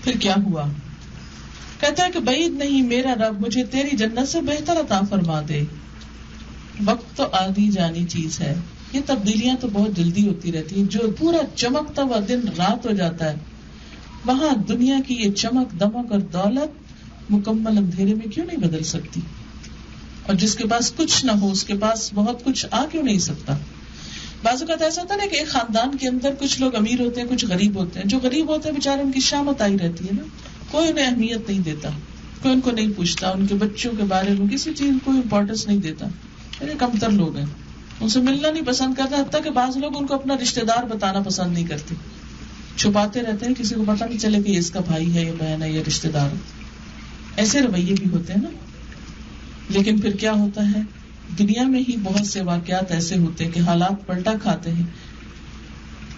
پھر کیا ہوا؟ کہتا ہے کہ بعید نہیں میرا رب مجھے تیری جنت سے بہتر عطا فرما دے. وقت تو آدھی جانی چیز ہے، یہ تبدیلیاں تو بہت جلدی ہوتی رہتی ہیں. جو پورا چمکتا ہوا دن رات ہو جاتا ہے، وہاں دنیا کی یہ چمک دمک اور دولت مکمل اندھیرے میں کیوں نہیں بدل سکتی؟ اور جس کے پاس کچھ نہ ہو اس کے پاس بہت کچھ آ کیوں نہیں سکتا؟ بعض اوقات ایسا ہوتا ہے نا کہ ایک خاندان کے اندر کچھ لوگ امیر ہوتے ہیں، کچھ غریب ہوتے ہیں. جو غریب ہوتے ہیں بیچارے، ان کی شامت آئی رہتی ہے نا، کوئی انہیں اہمیت نہیں دیتا، کوئی ان کو نہیں پوچھتا، ان کے بچوں کے بارے میں کسی چیز کوئی امپورٹینس نہیں دیتا. کمتر لوگ ہیں، ان سے ملنا نہیں پسند کرتا، حتیٰ کہ بعض لوگ ان کو اپنا رشتے دار بتانا پسند نہیں کرتے، چھپاتے رہتے ہیں، کسی کو پتہ نہیں چلے کہ یہ اس کا بھائی ہے، یہ بہن ہے، یہ رشتے دار ہے. ایسے رویے بھی ہوتے ہیں نا. لیکن پھر کیا ہوتا ہے؟ دنیا میں ہی بہت سے واقعات ایسے ہوتے ہیں کہ حالات پلٹا کھاتے ہیں.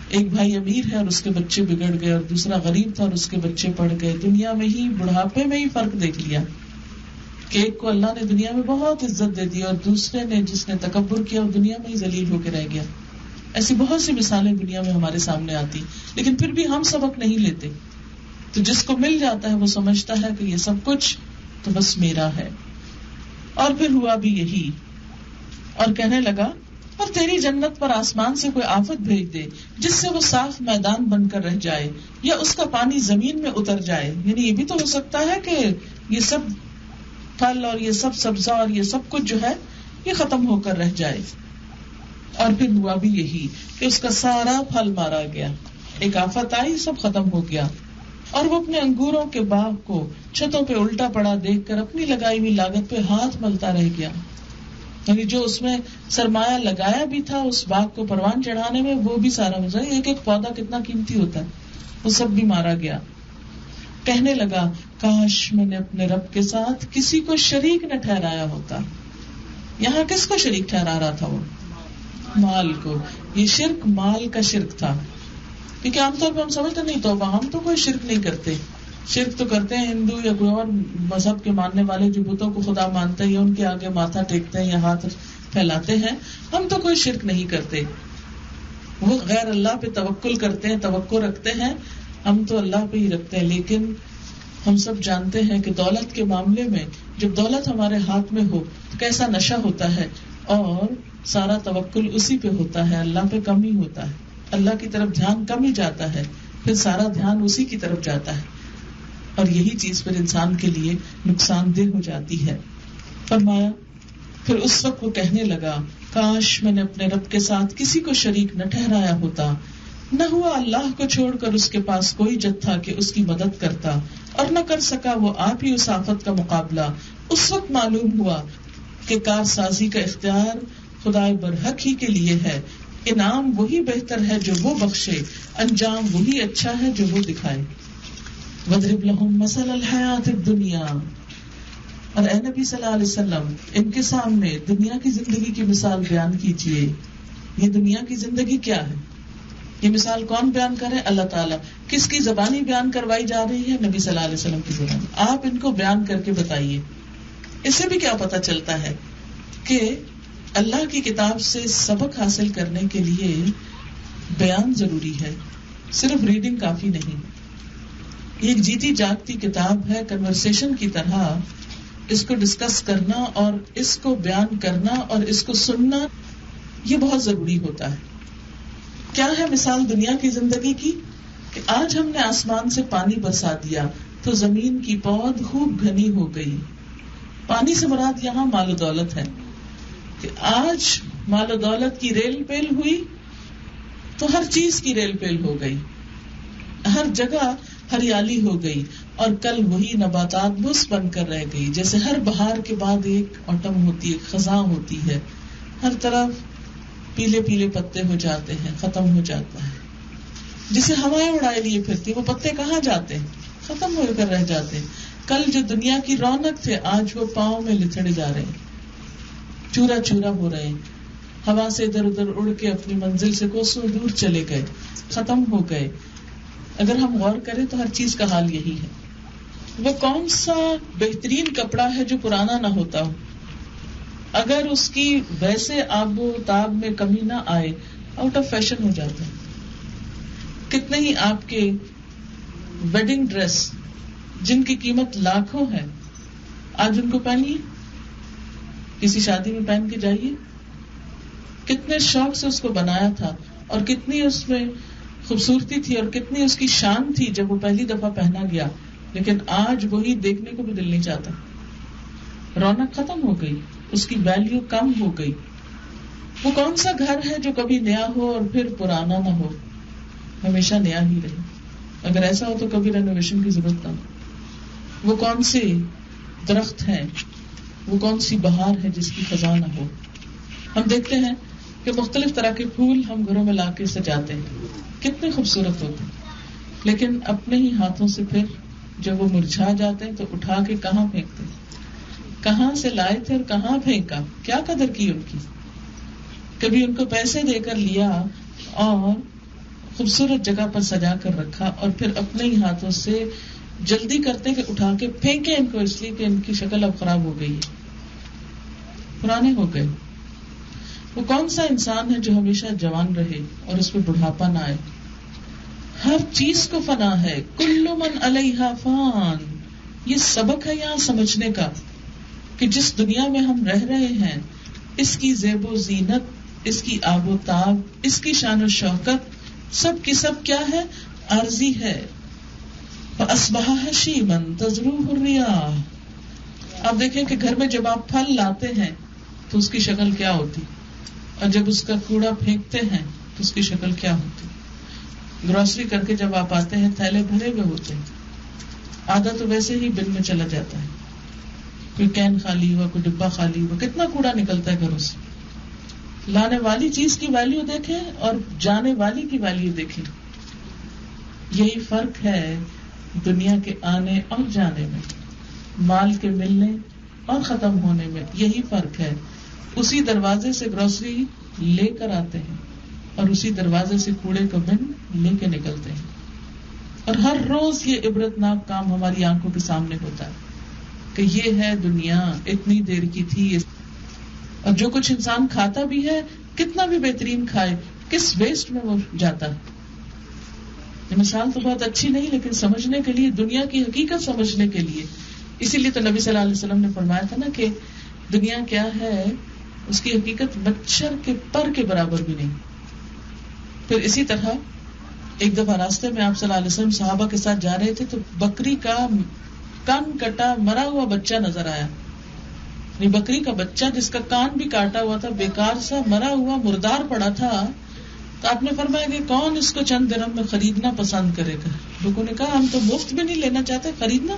ایک بھائی امیر ہے اور اس کے بچے بگڑ گئے، اور دوسرا غریب تھا اور اس کے بچے پڑ گئے. دنیا میں ہی بڑھاپے میں ہی فرق دیکھ لیا کہ ایک کو اللہ نے دنیا میں بہت عزت دے دی اور دوسرے نے جس نے تکبر کیا وہ دنیا میں ہی ذلیل ہو کے رہ گیا. ایسی بہت سی مثالیں دنیا میں ہمارے سامنے آتی، لیکن پھر بھی ہم سبق نہیں لیتے. تو جس کو مل جاتا ہے وہ سمجھتا ہے کہ یہ سب کچھ تو بس میرا ہے. اور پھر ہوا بھی یہی، اور کہنے لگا اور تیری جنت پر آسمان سے کوئی آفت بھیج دے جس سے وہ صاف میدان بن کر رہ جائے، یا اس کا پانی زمین میں اتر جائے. یعنی یہ بھی تو ہو سکتا ہے کہ یہ سب پھل اور یہ سب سبزہ اور یہ سب کچھ جو ہے یہ ختم ہو کر رہ جائے. اور پھر ہوا بھی یہی کہ اس کا سارا پھل مارا گیا. ایک آفت آئی، سب ختم ہو گیا. اور وہ اپنے انگوروں کے باغ کو چھتوں پہ الٹا پڑا دیکھ کر اپنی لگائی ہوئی لاگت پہ ہاتھ ملتا رہ گیا. یعنی جو اس میں سرمایہ لگایا بھی تھا اس باغ کو پروان چڑھانے میں، وہ بھی سارا مزہ، ایک ایک پودا کتنا قیمتی ہوتا ہے، وہ سب بھی مارا گیا. کہنے لگا کاش میں نے اپنے رب کے ساتھ کسی کو شریک نہ ٹھہرایا ہوتا. یہاں کس کو شریک ٹھہرا رہا تھا؟ وہ مال کو. یہ شرک مال کا شرک تھا، کیونکہ عام طور پہ ہم سمجھتے نہیں تو ہم تو کوئی شرک نہیں کرتے. شرک تو کرتے ہیں ہندو یا کوئی اور مذہب کے ماننے والے جو بتوں کو خدا مانتے ہیں، یا ان کے آگے ماتھا ٹیکتے ہیں یا ہاتھ پھیلاتے ہیں. ہم تو کوئی شرک نہیں کرتے. وہ غیر اللہ پہ توکل کرتے ہیں، توقع رکھتے ہیں، ہم تو اللہ پہ ہی رکھتے ہیں. لیکن ہم سب جانتے ہیں کہ دولت کے معاملے میں جب دولت ہمارے ہاتھ میں ہو تو کیسا نشہ ہوتا ہے، اور سارا توکل اسی پہ ہوتا ہے، اللہ پہ کم ہی ہوتا ہے. اللہ کی طرف دھیان کم ہی جاتا ہے، پھر سارا دھیان اسی کی طرف جاتا ہے، اور یہی چیز پھر انسان کے لیے نقصان دہ ہو جاتی ہے. فرمایا پھر اس وقت وہ کہنے لگا کاش میں نے اپنے رب کے ساتھ کسی کو شریک نہ ٹھہرایا ہوتا. نہ ہوا اللہ کو چھوڑ کر اس کے پاس کوئی جتھا کہ اس کی مدد کرتا، اور نہ کر سکا وہ آپ ہی اس آفت کا مقابلہ. اس وقت معلوم ہوا کہ کارسازی کا اختیار خدائے برحق ہی کے لیے ہے. انعام وہی بہتر ہے جو وہ بخشے، انجام وہی اچھا ہے جو وہ دکھائے. وَاضْرِبْ لَهُم مَثَلَ الْحَيَاةِ الدُّنْيَا، اور اے نبی صلی اللہ علیہ وسلم ان کے سامنے دنیا کی زندگی کی مثال بیان کیجیے. یہ دنیا کی زندگی کیا ہے؟ یہ مثال کون بیان کرے؟ اللہ تعالیٰ. کس کی زبانی بیان کروائی جا رہی ہے؟ نبی صلی اللہ علیہ وسلم کی زبان. آپ ان کو بیان کر کے بتائیے. اس سے بھی کیا پتہ چلتا ہے کہ اللہ کی کتاب سے سبق حاصل کرنے کے لیے بیان ضروری ہے، صرف ریڈنگ کافی نہیں. یہ ایک جیتی جاگتی کتاب ہے، کنورسیشن کی طرح. اس کو ڈسکس کرنا اور اس کو بیان کرنا اور اس کو سننا یہ بہت ضروری ہوتا ہے. کیا ہے مثال دنیا کی زندگی کی؟ کہ آج ہم نے آسمان سے پانی برسا دیا تو زمین کی پود خوب گھنی ہو گئی. پانی سے مراد یہاں مال و دولت ہے کہ آج مال و دولت کی ریل پیل ہوئی تو ہر چیز کی ریل پیل ہو گئی، ہر جگہ ہریالی ہو گئی، اور کل وہی نباتات بس بن کر رہ گئی. جیسے ہر بہار کے بعد ایک آٹم ہوتی ہے، خزاں ہوتی ہے، ہر طرف پیلے پیلے پتے ہو جاتے ہیں، ختم ہو جاتا ہے. جسے ہوائیں اڑائے لیے پھرتی، وہ پتے کہاں جاتے ہیں؟ ختم ہو کر رہ جاتے ہیں. کل جو دنیا کی رونق تھے آج وہ پاؤں میں لتھڑے جا رہے ہیں، چورا چورا ہو رہے ہیں، ہوا سے ادھر ادھر اڑ کے اپنی منزل سے کوسوں دور چلے گئے، ختم ہو گئے. اگر ہم غور کریں تو ہر چیز کا حال یہی ہے. وہ کون سا بہترین کپڑا ہے جو پرانا نہ ہوتا ہو؟ اگر اس کی ویسے آب و تاب میں کمی نہ آئے، آؤٹ آف فیشن ہو جاتا ہے. کتنے ہی آپ کے ویڈنگ ڈریس جن کی قیمت لاکھوں ہے، آج ان کو پہنیے، کسی شادی میں پہن کے جائیے. کتنے شوق سے اس کو بنایا تھا اور کتنی اس میں خوبصورتی تھی اور کتنی اس کی شان تھی جب وہ پہلی دفعہ پہنا گیا، لیکن آج وہی دیکھنے کو بھی دل نہیں چاہتا. رونق ختم ہو گئی، اس کی ویلیو کم ہو گئی. وہ کون سا گھر ہے جو کبھی نیا ہو اور پھر پرانا نہ ہو، ہمیشہ نیا ہی رہے؟ اگر ایسا ہو تو کبھی رینوویشن کی ضرورت نہ ہو. وہ کون سے درخت ہیں، وہ کون سی بہار ہے جس کی خزاں نہ ہو؟ ہم دیکھتے ہیں کہ مختلف طرح کے پھول ہم گھروں میں لا کے سجاتے ہیں، کتنے خوبصورت ہوتے ہیں، لیکن اپنے ہی ہاتھوں سے پھر جب وہ مرجھا جاتے ہیں تو اٹھا کے کہاں پھینکتے ہیں؟ کہاں سے لائے تھے اور کہاں پھینکا؟ کیا قدر کی ان کی؟ کبھی ان کو پیسے دے کر لیا اور خوبصورت جگہ پر سجا کر رکھا اور پھر اپنے ہی ہاتھوں سے جلدی کرتے کہ اٹھا کے پھینکے ان کو، اس لیے کہ ان کی شکل اب خراب ہو گئی ہے، پرانے ہو گئے. وہ کون سا انسان ہے جو ہمیشہ جوان رہے اور اس پہ بڑھاپا نہ آئے؟ ہر چیز کو فنا ہے، کل من علیہا فان. یہ سبق ہے یہاں سمجھنے کا کہ جس دنیا میں ہم رہ رہے ہیں، اس کی زیب و زینت، اس کی آب و تاب، اس کی شان و شوکت سب کی سب کیا ہے؟ عارضی ہے. فَأَصْبَحَ هَشِيمًا تَذْرُوهُ الرِّيَاحُ. آپ دیکھیں کہ گھر میں جب آپ پھل لاتے ہیں تو اس کی شکل کیا ہوتی، اور جب اس کا کوڑا پھینکتے ہیں تو اس کی شکل کیا ہوتی. گروسری کر کے جب آپ آتے ہیں تھیلے بھرے ہوئے ہوتے ہیں، آدھا تو ویسے ہی بن میں چلا جاتا ہے، کوئی کین خالی ہوا، کوئی ڈبہ خالی ہوا، کتنا کوڑا نکلتا ہے گھروں سے. لانے والی چیز کی ویلیو دیکھیں اور جانے والی کی ویلیو دیکھیں. یہی فرق ہے دنیا کے آنے اور جانے میں، مال کے ملنے اور ختم ہونے میں. یہی فرق ہے. اسی دروازے سے گروسری لے کر آتے ہیں اور اسی دروازے سے کوڑے کا بن لے کے نکلتے ہیں. اور ہر روز یہ عبرتناک کام ہماری آنکھوں کے سامنے ہوتا ہے کہ یہ ہے دنیا، اتنی دیر کی تھی. اور جو کچھ انسان کھاتا بھی ہے، کتنا بھی بہترین کھائے، کس ویسٹ میں وہ جاتا ہے. یہ مثال تو بہت اچھی نہیں، لیکن سمجھنے کے لیے، دنیا کی حقیقت سمجھنے کے لیے. اسی لیے تو نبی صلی اللہ علیہ وسلم نے فرمایا تھا نا کہ دنیا کیا ہے، اس کی حقیقت مچھر کے پر کے برابر بھی نہیں. پھر اسی طرح ایک دفعہ راستے میں آپ صلی اللہ علیہ وسلم صحابہ کے ساتھ جا رہے تھے تو بکری کا کان کٹا مرا ہوا بچہ نظر آیا. بکری کا بچہ جس کا کان بھی کاٹا ہوا تھا، بیکار سا مرا ہوا مردار پڑا تھا. تو آپ نے فرمایا کہ کون اس کو چند درہم میں خریدنا پسند کرے گا؟ لوگوں نے کہا ہم تو مفت میں نہیں لینا چاہتے، خریدنا.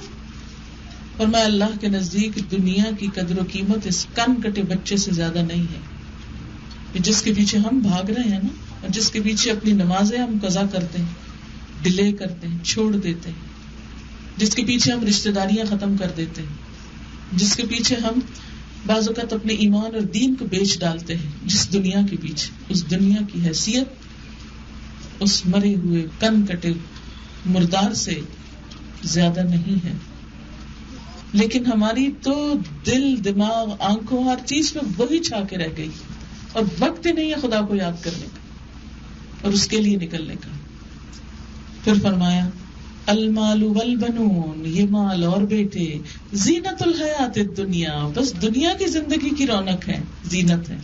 فرمایا اللہ کے نزدیک دنیا کی قدر و قیمت اس کن کٹے بچے سے زیادہ نہیں ہے، جس کے پیچھے ہم بھاگ رہے ہیں نا، اور جس کے پیچھے اپنی نمازیں ہم قضا کرتے ہیں، ڈیلے کرتے ہیں، چھوڑ دیتے ہیں، جس کے پیچھے ہم رشتہ داریاں ختم کر دیتے ہیں، جس کے پیچھے ہم بعض اوقات اپنے ایمان اور دین کو بیچ ڈالتے ہیں. جس دنیا کے پیچھے، اس دنیا کی حیثیت اس مرے ہوئے کن کٹے مردار سے زیادہ نہیں ہے. لیکن ہماری تو دل، دماغ، آنکھوں، ہر چیز پہ وہی چھا کے رہ گئی، اور وقت ہی نہیں ہے خدا کو یاد کرنے کا اور اس کے لیے نکلنے کا. پھر فرمایا المال والبنون، یہ مال اور بیٹے، زینت الحیات الدنیا، بس دنیا کی زندگی کی رونق ہے، زینت ہے.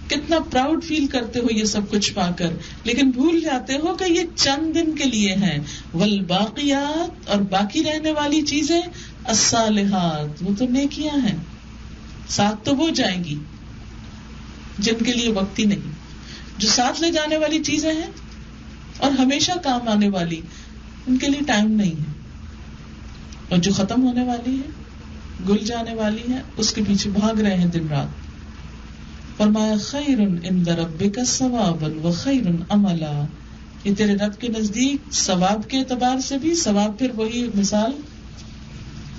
کتنا پراؤڈ فیل کرتے ہو یہ سب کچھ پا کر، لیکن بھول جاتے ہو کہ یہ چند دن کے لیے ہیں. والباقیات، اور باقی رہنے والی چیزیں، الصالحات، وہ تو نیکیاں ہیں، ساتھ تو وہ جائیں گی جن کے لیے وقت ہی نہیں. جو ساتھ لے جانے والی چیزیں ہیں اور ہمیشہ کام آنے والی، ان کے لیے ٹائم نہیں ہے. اور جو ختم ہونے والی ہے، گل جانے والی ہے، اس کے پیچھے بھاگ رہے ہیں دن رات. فرمایا خیر عند ربک ثوابا وخیر عملا، یہ تیرے رب کے نزدیک ثواب کے اعتبار سے بھی، ثواب پھر وہی مثال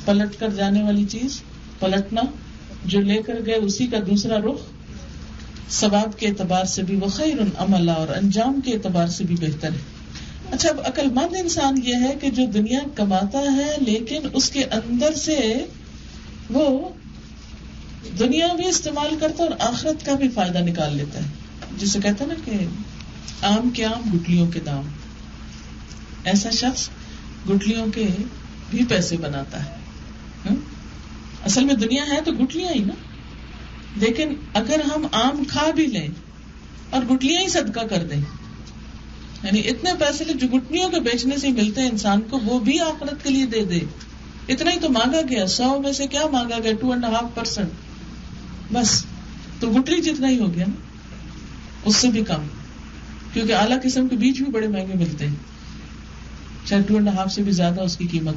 پلٹ کر جانے والی چیز، پلٹنا، جو لے کر گئے اسی کا دوسرا رخ، ثواب کے اعتبار سے بھی، وخیر عملا، اور انجام کے اعتبار سے بھی بہتر ہے. اچھا، اب عقل مند انسان یہ ہے کہ جو دنیا کماتا ہے لیکن اس کے اندر سے وہ دنیا بھی استعمال کرتا ہے اور آخرت کا بھی فائدہ نکال لیتا ہے. جسے کہتے ہیں نا کہ آم کے آم گٹلیوں کے دام. ایسا شخص گٹلیوں کے بھی پیسے بناتا ہے. اصل میں دنیا ہے تو گٹلیاں ہی نا. لیکن اگر ہم آم کھا بھی لیں اور گٹلیاں ہی صدقہ کر دیں, یعنی اتنے پیسے جو گٹلیوں کے بیچنے سے ملتے ہیں انسان کو, وہ بھی آخرت کے لیے دے دے. اتنا ہی تو مانگا گیا, 100 میں سے کیا مانگا گیا, 2.5%, بس. تو گٹلی جتنا ہی ہو گیا نا, اس سے بھی کم, کیونکہ اعلیٰ قسم کے بیج بھی بڑے مہنگے ملتے ہیں, چاہے 2.5 سے بھی زیادہ اس کی قیمت.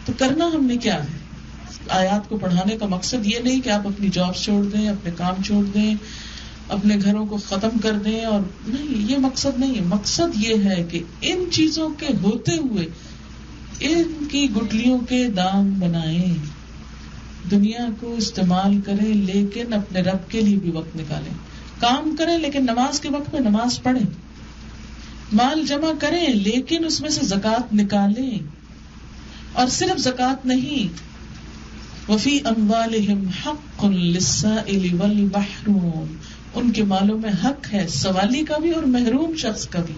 تو کرنا ہم نے کیا ہے؟ آیات کو پڑھانے کا مقصد یہ نہیں کہ آپ اپنی جاب چھوڑ دیں, اپنے کام چھوڑ دیں, اپنے گھروں کو ختم کر دیں, اور نہیں, یہ مقصد نہیں ہے. مقصد یہ ہے کہ ان چیزوں کے ہوتے ہوئے ان کی گٹلیوں کے دام بنائیں, دنیا کو استعمال کریں, لیکن اپنے رب کے لیے بھی وقت نکالیں. کام کریں لیکن نماز کے وقت میں نماز پڑھیں. مال جمع کریں لیکن اس میں سے زکوٰۃ نکالیں, اور صرف زکوٰۃ نہیں, وفی اموالہم حق للسائل والمحروم, ان کے مالوں میں حق ہے سوالی کا بھی اور محروم شخص کا بھی,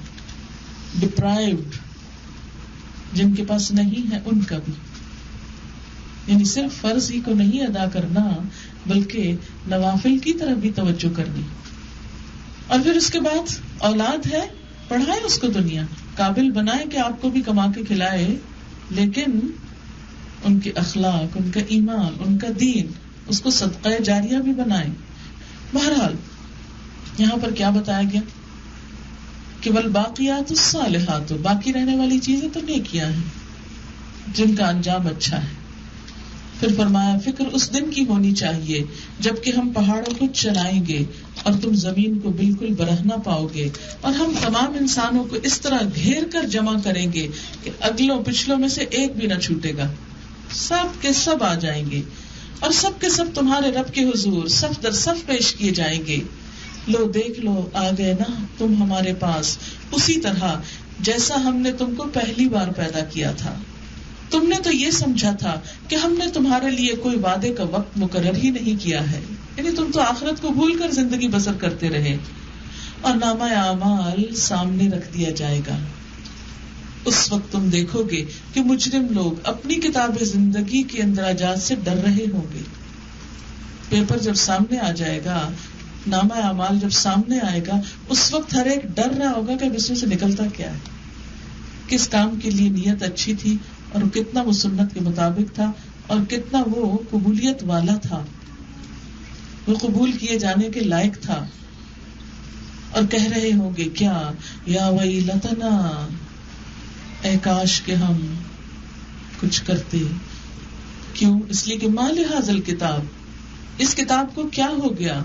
ڈپرائیوڈ جن کے پاس نہیں ہے ان کا بھی. یعنی صرف فرض ہی کو نہیں ادا کرنا بلکہ نوافل کی طرف بھی توجہ کرنی. اور پھر اس کے بعد اولاد ہے, پڑھائے اس کو, دنیا قابل بنائے کہ آپ کو بھی کما کے کھلائے, لیکن ان کے اخلاق, ان کا ایمان, ان کا دین, اس کو صدقہ جاریہ بھی بنائے. بہرحال یہاں پر کیا بتایا گیا کہ والباقیات الصالحات, باقی رہنے والی چیزیں تو نیکیاں ہیں جن کا انجام اچھا ہے. پھر فرمایا فکر اس دن کی ہونی چاہیے جبکہ ہم پہاڑوں کو چلائیں گے اور تم زمین کو بالکل برہنہ پاؤ گے, اور ہم تمام انسانوں کو اس طرح گھیر کر جمع کریں گے کہ اگلوں پچھلوں میں سے ایک بھی نہ چھوٹے گا. سب کے سب آ جائیں گے اور سب کے سب تمہارے رب کے حضور صف در صف پیش کیے جائیں گے. لو دیکھ لو آ گئے نا تم ہمارے پاس, اسی طرح جیسا ہم نے تم کو پہلی بار پیدا کیا تھا. تم نے تو یہ سمجھا تھا کہ ہم نے تمہارے لیے کوئی وعدے کا وقت مقرر ہی نہیں کیا ہے, یعنی تم تو آخرت کو بھول کر زندگی بسر کرتے رہے. اور نامہ اعمال سامنے رکھ دیا جائے گا. اس وقت تم دیکھو گے کہ مجرم لوگ اپنی کتاب زندگی کے اندراجات سے ڈر رہے ہوں گے. پیپر جب سامنے آ جائے گا, نامہ اعمال جب سامنے آئے گا, اس وقت ہر ایک ڈر رہا ہوگا کہ اس میں سے نکلتا کیا ہے, کس کام کے لیے نیت اچھی تھی اور کتنا وہ سنت کے مطابق تھا اور کتنا وہ قبولیت والا تھا, وہ قبول کیے جانے کے لائق تھا. اور کہہ رہے ہوں گے کیا, یا ویلتنا, اے کاش کہ ہم کچھ کرتے. کیوں؟ اس لیے کہ ما لہذا الکتاب, اس کتاب کو کیا ہو گیا,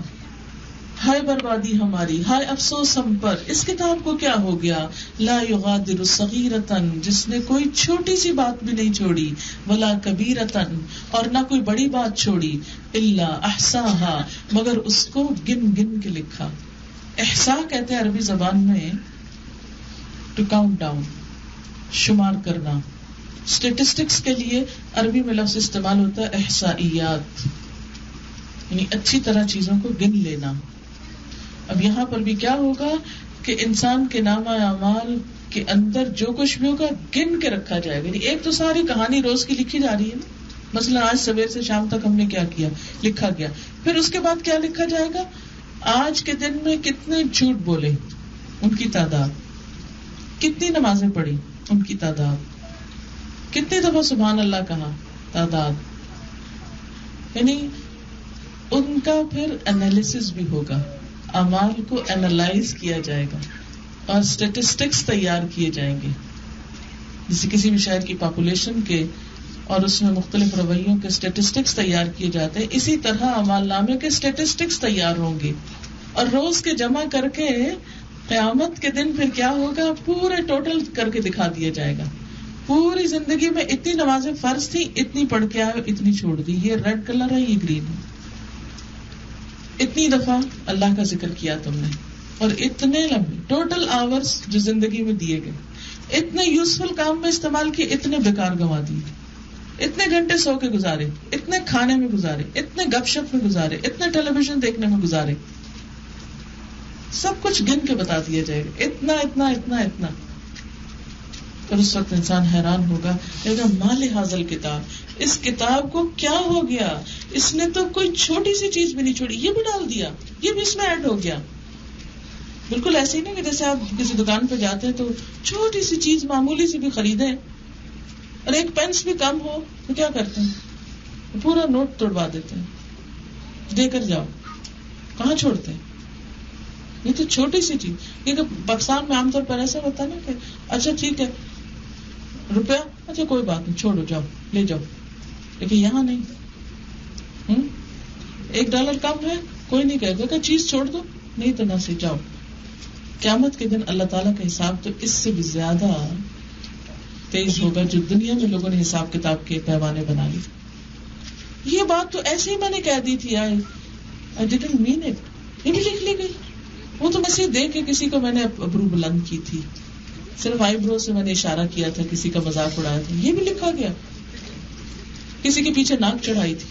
ہائے بربادی ہماری, ہائے افسوس ہم پر, اس کتاب کو کیا ہو گیا, لا یغادر صغیرۃ, جس نے کوئی چھوٹی سی بات بھی نہیں چھوڑی, ولا کبیرۃ, اور نہ کوئی بڑی بات چھوڑی, الا احصاها, مگر اس کو گن گن کے لکھا. احصاء کہتے ہیں عربی زبان میں ٹو کاؤنٹ ڈاؤن, شمار کرنا. اسٹیٹسٹکس کے لیے عربی میں لفظ استعمال ہوتا ہے احصائیات, یعنی اچھی طرح چیزوں کو گن لینا. اب یہاں پر بھی کیا ہوگا کہ انسان کے نامہ اعمال کے اندر جو کچھ بھی ہوگا گن کے رکھا جائے گا. ایک تو ساری کہانی روز کی لکھی جا رہی ہے نا, مثلا آج سویر سے شام تک ہم نے کیا کیا لکھا گیا. پھر اس کے بعد کیا لکھا جائے گا, آج کے دن میں کتنے جھوٹ بولے ان کی تعداد, کتنی نمازیں پڑھی ان کی تعداد, کتنی دفعہ سبحان اللہ کہا تعداد. یعنی ان کا پھر انالیسس بھی ہوگا, اعمال کو اینالائز کیا جائے گا اور اسٹیٹسٹکس تیار کیے جائیں گے. جیسے کسی بھی شہر کی پاپولیشن کے اور اس میں مختلف رویوں کے اسٹیٹسٹکس تیار کیے جاتے ہیں, اسی طرح اعمال نامے کے اسٹیٹسٹکس تیار ہوں گے. اور روز کے جمع کر کے قیامت کے دن پھر کیا ہوگا, پورے ٹوٹل کر کے دکھا دیا جائے گا. پوری زندگی میں اتنی نمازیں فرض تھی, اتنی پڑھ کے آئے, اتنی چھوڑ دی, یہ ریڈ کلر ہے, یہ گرین ہے. اتنی دفعہ اللہ کا ذکر کیا تم نے, اور اتنے لمبے ٹوٹل آورز جو زندگی میں دیے گئے, اتنے یوزفل کام میں استعمال کیے, اتنے بیکار گنوا دیے, اتنے گھنٹے سو کے گزارے, اتنے کھانے میں گزارے, اتنے گپ شپ میں گزارے, اتنے ٹیلی ویژن دیکھنے میں گزارے. سب کچھ گن کے بتا دیا جائے گا, اتنا اتنا اتنا اتنا. پھر اس وقت انسان حیران ہوگا کہ مال حاضل کتاب, اس کتاب کو کیا ہو گیا, اس نے تو کوئی چھوٹی سی چیز بھی نہیں چھوڑی, یہ بھی ڈال دیا, یہ بھی اس میں ایڈ ہو گیا. بالکل ایسے ہی نہیں کہ جیسے آپ کسی دکان پہ جاتے ہیں تو چھوٹی سی چیز معمولی سی بھی خریدیں اور ایک پینس بھی کم ہو تو کیا کرتے ہیں, پورا نوٹ توڑوا دیتے ہیں, دے کر جاؤ. کہاں چھوڑتے ہیں؟ یہ تو چھوٹی سی چیز. کیونکہ پاکستان میں عام طور پر ایسا ہوتا ہے نا کہ اچھا ٹھیک ہے روپیہ, اچھا کوئی بات نہیں, چھوڑو, جاؤ لے جاؤ. لیکن یہاں نہیں, $1 کم ہے کوئی نہیں کہے گا کہ چیز چھوڑ دو, نہیں تو نہ سے جاؤ. قیامت کے دن اللہ تعالیٰ کا حساب تو اس سے بھی زیادہ تیز ہوگا جو دنیا میں لوگوں نے حساب کتاب کے پیمانے بنا لی. یہ بات تو ایسے ہی میں نے کہہ دی تھی, I didn't mean it, یہ بھی لکھ لی گئی. وہ تو ایسے دیکھ کے کسی کو میں نے ابرو بلند کی تھی, صرف آئی برو سے میں نے اشارہ کیا تھا, کسی کا مذاق اڑایا تھا, یہ بھی لکھا گیا. کسی کے پیچھے ناک چڑھائی تھی.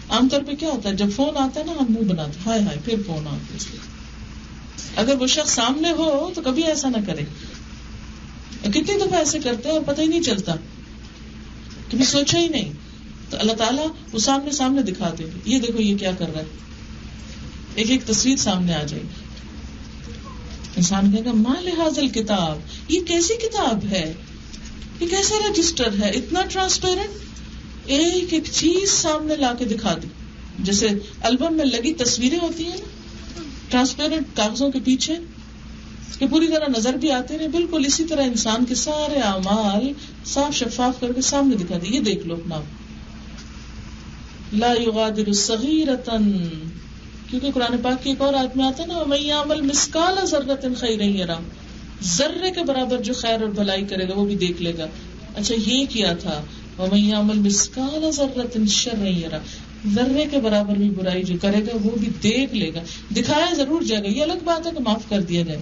عام طور پہ کیا ہوتا ہے جب فون آتا ہے نا ہم منہ بناتے ہائے ہائے پھر فون آتا ہے. اگر وہ شخص سامنے ہو تو کبھی ایسا نہ کرے. کتنی دفعہ ایسے کرتے ہیں اور پتہ ہی نہیں چلتا, کبھی سوچا ہی نہیں. تو اللہ تعالیٰ وہ سامنے دکھاتے ہیں, یہ دیکھو یہ کیا کر رہا ہے, ایک ایک تصویر سامنے آ جائے گی. انسان کہے گا ما لہذا کتاب, یہ کیسی کتاب ہے, یہ کیسا رجسٹر ہے, اتنا ٹرانسپیرنٹ, ایک ایک چیز سامنے لا کے دکھا دی. جیسے البم میں لگی تصویریں ہوتی ہیں نا ٹرانسپیرنٹ کاغذوں کے پیچھے کہ پوری طرح نظر بھی آتے ہیں, بالکل اسی طرح انسان کے سارے اعمال صاف شفاف کر کے سامنے دکھا دی. یہ دیکھ لو اپنا, لا یغادر صغیرۃ, کیونکہ قرآن پاک کی ایک اور آیت میں آتا ہے نا وَمَن یعمل مثقال ذرۃ خیرا یرہ, ذرے کے برابر جو خیر اور بھلائی کرے گا وہ بھی دیکھ لے گا. اچھا یہ کیا تھا وَمَن یعمل مثقال ذرۃ شرا یرہ, ذرے کے برابر بھی برائی جو کرے گا وہ بھی دیکھ لے گا. دکھایا ضرور جائے گا, یہ الگ بات ہے کہ معاف کر دیا جائے.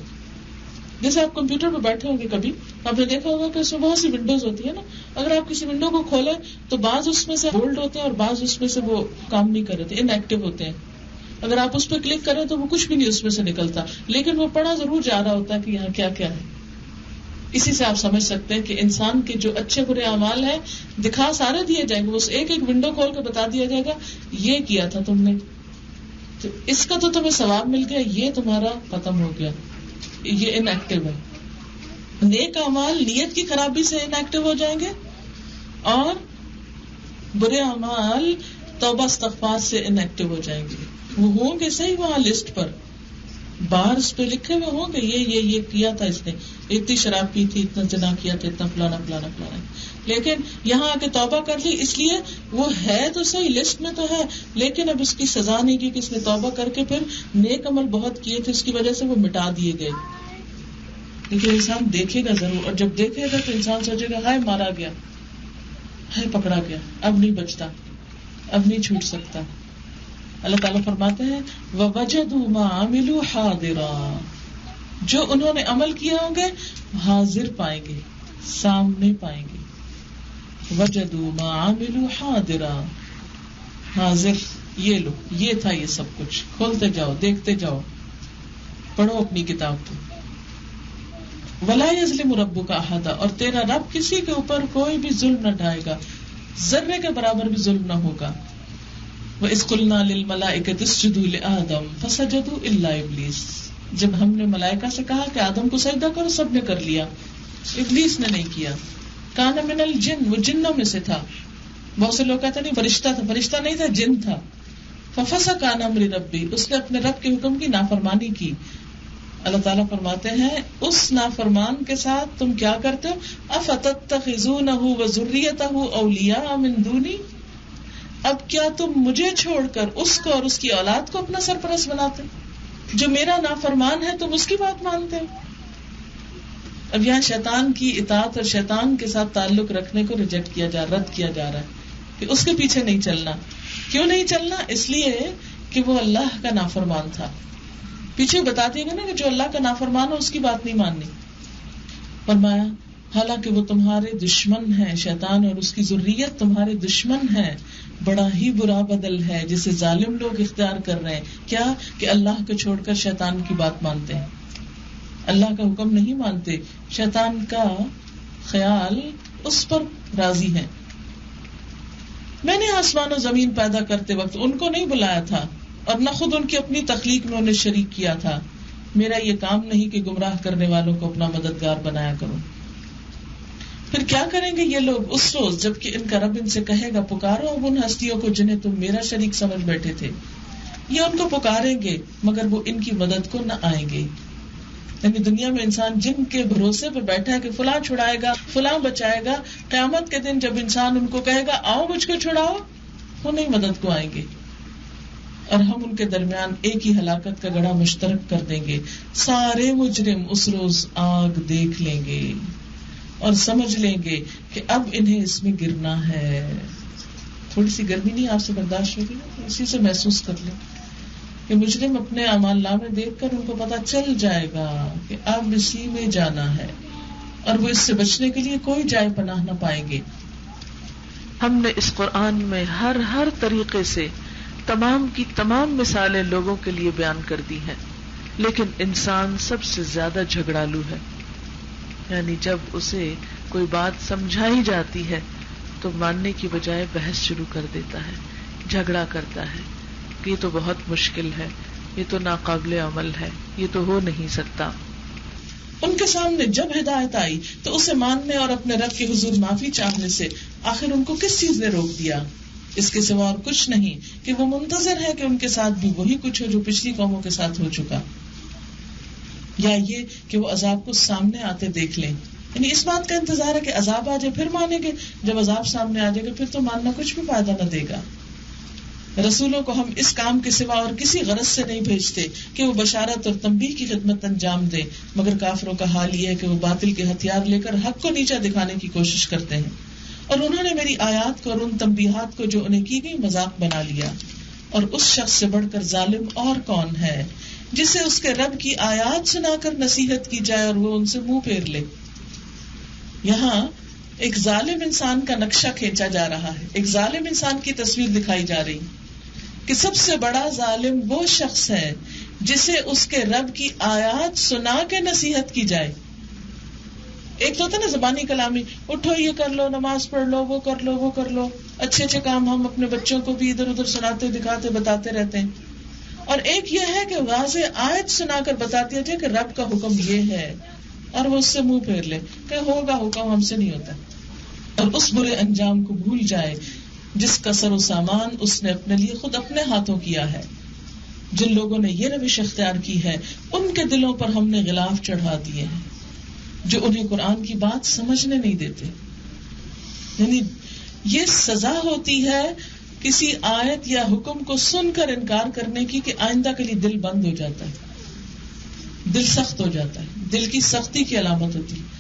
جیسے آپ کمپیوٹر پہ بیٹھے ہوں گے, کبھی آپ نے دیکھا ہوگا کہ اس میں بہت سی ونڈوز ہوتی ہے نا, اگر آپ کسی ونڈو کو کھولیں تو بعض اس میں سے بولڈ ہوتے ہیں اور بعض اس میں سے وہ کام نہیں کر رہے تھے, ان ایکٹیو ہوتے ہیں. اگر آپ اس پہ کلک کریں تو وہ کچھ بھی نہیں اس میں سے نکلتا, لیکن وہ پڑھا ضرور جا رہا ہوتا ہے کہ یہاں کیا کیا ہے. اسی سے آپ سمجھ سکتے ہیں کہ انسان کے جو اچھے برے اعمال ہیں دکھا سارے دیے جائیں گے, اس ایک ایک ونڈو کھول کے بتا دیا جائے گا یہ کیا تھا تم نے, تو اس کا تو تمہیں ثواب مل گیا, یہ تمہارا ختم ہو گیا, یہ ان ایکٹیو ہے. نیک اعمال نیت کی خرابی سے ان ایکٹیو ہو جائیں گے اور برے اعمال توبہ استغفار سے ان ایکٹیو ہو جائیں گے. وہ ہوں گے صحیح وہاں لسٹ پر, باہر اس پہ لکھے ہوئے ہوں گے یہ کیا تھا اس نے, اتنی شراب پی تھی, اتنا زنا کیا تھا, اتنا فلانا فلانا فلانا. لیکن یہاں آ کے توبہ کر لی, اس لیے وہ ہے تو صحیح لسٹ میں تو ہے, لیکن اب اس کی سزا نہیں کی کہ اس نے توبہ کر کے پھر نیک عمل بہت کیے تھے, اس کی وجہ سے وہ مٹا دیے گئے. لیکن انسان دیکھے گا ضرور, اور جب دیکھے گا تو انسان سوچے گا ہائے مارا گیا, ہائے پکڑا گیا, اب نہیں بچتا, اب نہیں چھوٹ سکتا. اللہ تعالیٰ فرماتے ہیں وَوَجَدُوا مَا عَمِلُوا حَاضِرًا, جو انہوں نے عمل کیا ہوں گے حاضر پائیں گے, سامنے پائیں گے. وَجَدُوا مَا عَمِلُوا حَاضِرًا, حاضر, یہ لو یہ تھا یہ سب کچھ, کھولتے جاؤ دیکھتے جاؤ, پڑھو اپنی کتاب کو. وَلَا يَظْلِمُ رَبُّكَ أَحَدًا, اور تیرا رب کسی کے اوپر کوئی بھی ظلم نہ ڈھائے گا, ذرے کے برابر بھی ظلم نہ ہوگا. وَإِذْ قُلْنَا لِلْمَلَائِكَةِ اسْجُدُوا لِآدَمَ فَسَجَدُوا إِلَّا إِبْلِيسَ, جب ہم نے ملائکہ سے کہا کہ آدم کو سجدہ کرو, سب نے کر لیا, ابلیس نے نہیں کیا. کان من الجن, وہ جنوں میں سے تھا. بہت سے لوگ کہتے نہیں فرشتہ تھا, فرشتہ نہیں تھا, جن تھا. ففسق عن امر ربی, اس نے اپنے رب کے حکم کی نافرمانی کی. اللہ تعالیٰ فرماتے ہیں اس نافرمان کے ساتھ تم کیا کرتے ہو, افتتخذونہ وذریتہ اولیاء من دونی, اب کیا تم مجھے چھوڑ کر اس کو اور اس کی اولاد کو اپنا سرپرست بناتے, جو میرا نافرمان ہے تم اس کی بات مانتے ہو. اب یہاں شیطان کی اطاعت اور شیطان کے ساتھ تعلق رکھنے کو ریجیکٹ کیا جا رد کیا جا رہا ہے کہ اس کے پیچھے نہیں چلنا. کیوں نہیں چلنا؟ اس لیے کہ وہ اللہ کا نافرمان تھا. پیچھے بتا دیں گے نا کہ جو اللہ کا نافرمان ہو اس کی بات نہیں ماننی. فرمایا حالانکہ وہ تمہارے دشمن ہیں, شیطان اور اس کی ذریت تمہارے دشمن ہیں, بڑا ہی برا بدل ہے جسے ظالم لوگ اختیار کر رہے ہیں. کیا کہ اللہ کو چھوڑ کر شیطان کی بات مانتے ہیں, اللہ کا حکم نہیں مانتے, شیطان کا خیال اس پر راضی ہیں. میں نے آسمان و زمین پیدا کرتے وقت ان کو نہیں بلایا تھا اور نہ خود ان کی اپنی تخلیق میں انہیں شریک کیا تھا. میرا یہ کام نہیں کہ گمراہ کرنے والوں کو اپنا مددگار بنایا کروں. پھر کیا کریں گے یہ لوگ اس روز جبکہ ان کا رب ان سے کہے گا پکارو اب ان ہستیوں کو جنہیں تم میرا شریک سمجھ بیٹھے تھے. یہ ان کو پکاریں گے مگر وہ ان کی مدد کو نہ آئیں گے. یعنی دنیا میں انسان جن کے بھروسے پہ بیٹھا ہے کہ فلاں چھڑائے گا فلاں بچائے گا، قیامت کے دن جب انسان ان کو کہے گا آؤ مجھ کو چھڑاؤ، وہ نہیں مدد کو آئیں گے اور ہم ان کے درمیان ایک ہی ہلاکت کا گڑھا مشترک کر دیں گے. سارے مجرم اس روز آگ دیکھ لیں گے اور سمجھ لیں گے کہ اب انہیں اس میں گرنا ہے. تھوڑی سی گرمی نہیں آپ سے برداشت ہوگی نا، اسی سے محسوس کر لیں کہ مجرم اپنے اعمال نامے دیکھ کر ان کو پتا چل جائے گا کہ اب اسی میں جانا ہے اور وہ اس سے بچنے کے لیے کوئی جائے پناہ نہ پائیں گے. ہم نے اس قرآن میں ہر طریقے سے تمام کی تمام مثالیں لوگوں کے لیے بیان کر دی ہیں، لیکن انسان سب سے زیادہ جھگڑالو ہے. یعنی جب اسے کوئی بات سمجھائی جاتی ہے تو ماننے کی بجائے بحث شروع کر دیتا ہے، جھگڑا کرتا ہے کہ یہ تو بہت مشکل ہے، یہ تو ناقابل عمل ہے، یہ تو ہو نہیں سکتا. ان کے سامنے جب ہدایت آئی تو اسے ماننے اور اپنے رب کے حضور معافی چاہنے سے آخر ان کو کس چیز نے روک دیا؟ اس کے سوا اور کچھ نہیں کہ وہ منتظر ہے کہ ان کے ساتھ بھی وہی کچھ ہو جو پچھلی قوموں کے ساتھ ہو چکا، یا یہ کہ وہ عذاب کو سامنے آتے دیکھ لیں. یعنی اس بات کا انتظار ہے کہ عذاب آ جائے پھر مانیں گے، جب عذاب سامنے آ جائے گا پھر تو ماننا کچھ بھی فائدہ نہ دے گا. رسولوں کو ہم اس کام کے سوا اور کسی غرض سے نہیں بھیجتے کہ وہ بشارت اور تنبیہ کی خدمت انجام دیں، مگر کافروں کا حال یہ ہے کہ وہ باطل کے ہتھیار لے کر حق کو نیچا دکھانے کی کوشش کرتے ہیں اور انہوں نے میری آیات کو اور ان تنبیہات کو جو انہیں کی گئی مذاق بنا لیا. اور اس شخص سے بڑھ کر ظالم اور کون ہے جسے اس کے رب کی آیات سنا کر نصیحت کی جائے اور وہ ان سے منہ پھیر لے. یہاں ایک ظالم انسان کا نقشہ کھینچا جا رہا ہے، ایک ظالم انسان کی تصویر دکھائی جا رہی کہ سب سے بڑا ظالم وہ شخص ہے جسے اس کے رب کی آیات سنا کے نصیحت کی جائے. ایک تو ہوتا نا زبانی کلامی، اٹھو یہ کر لو، نماز پڑھ لو، وہ کر لو، وہ کر لو، اچھے کام ہم اپنے بچوں کو بھی ادھر ادھر سناتے دکھاتے بتاتے رہتے ہیں. اور ایک یہ ہے کہ واضح آیت سنا کر بتاتی ہے کہ رب کا حکم یہ ہے اور وہ اس سے منہ پھیر لے کہ ہوگا حکم ہم سے نہیں ہوتا، اور اس برے انجام کو بھول جائے جس کا سر و سامان اس نے اپنے لیے خود اپنے ہاتھوں کیا ہے. جن لوگوں نے یہ روش اختیار کی ہے ان کے دلوں پر ہم نے غلاف چڑھا دیے ہیں جو انہیں قرآن کی بات سمجھنے نہیں دیتے. یعنی یہ سزا ہوتی ہے کسی آیت یا حکم کو سن کر انکار کرنے کی کہ آئندہ کے لیے دل بند ہو جاتا ہے، دل سخت ہو جاتا ہے، دل کی سختی کی علامت ہوتی ہے.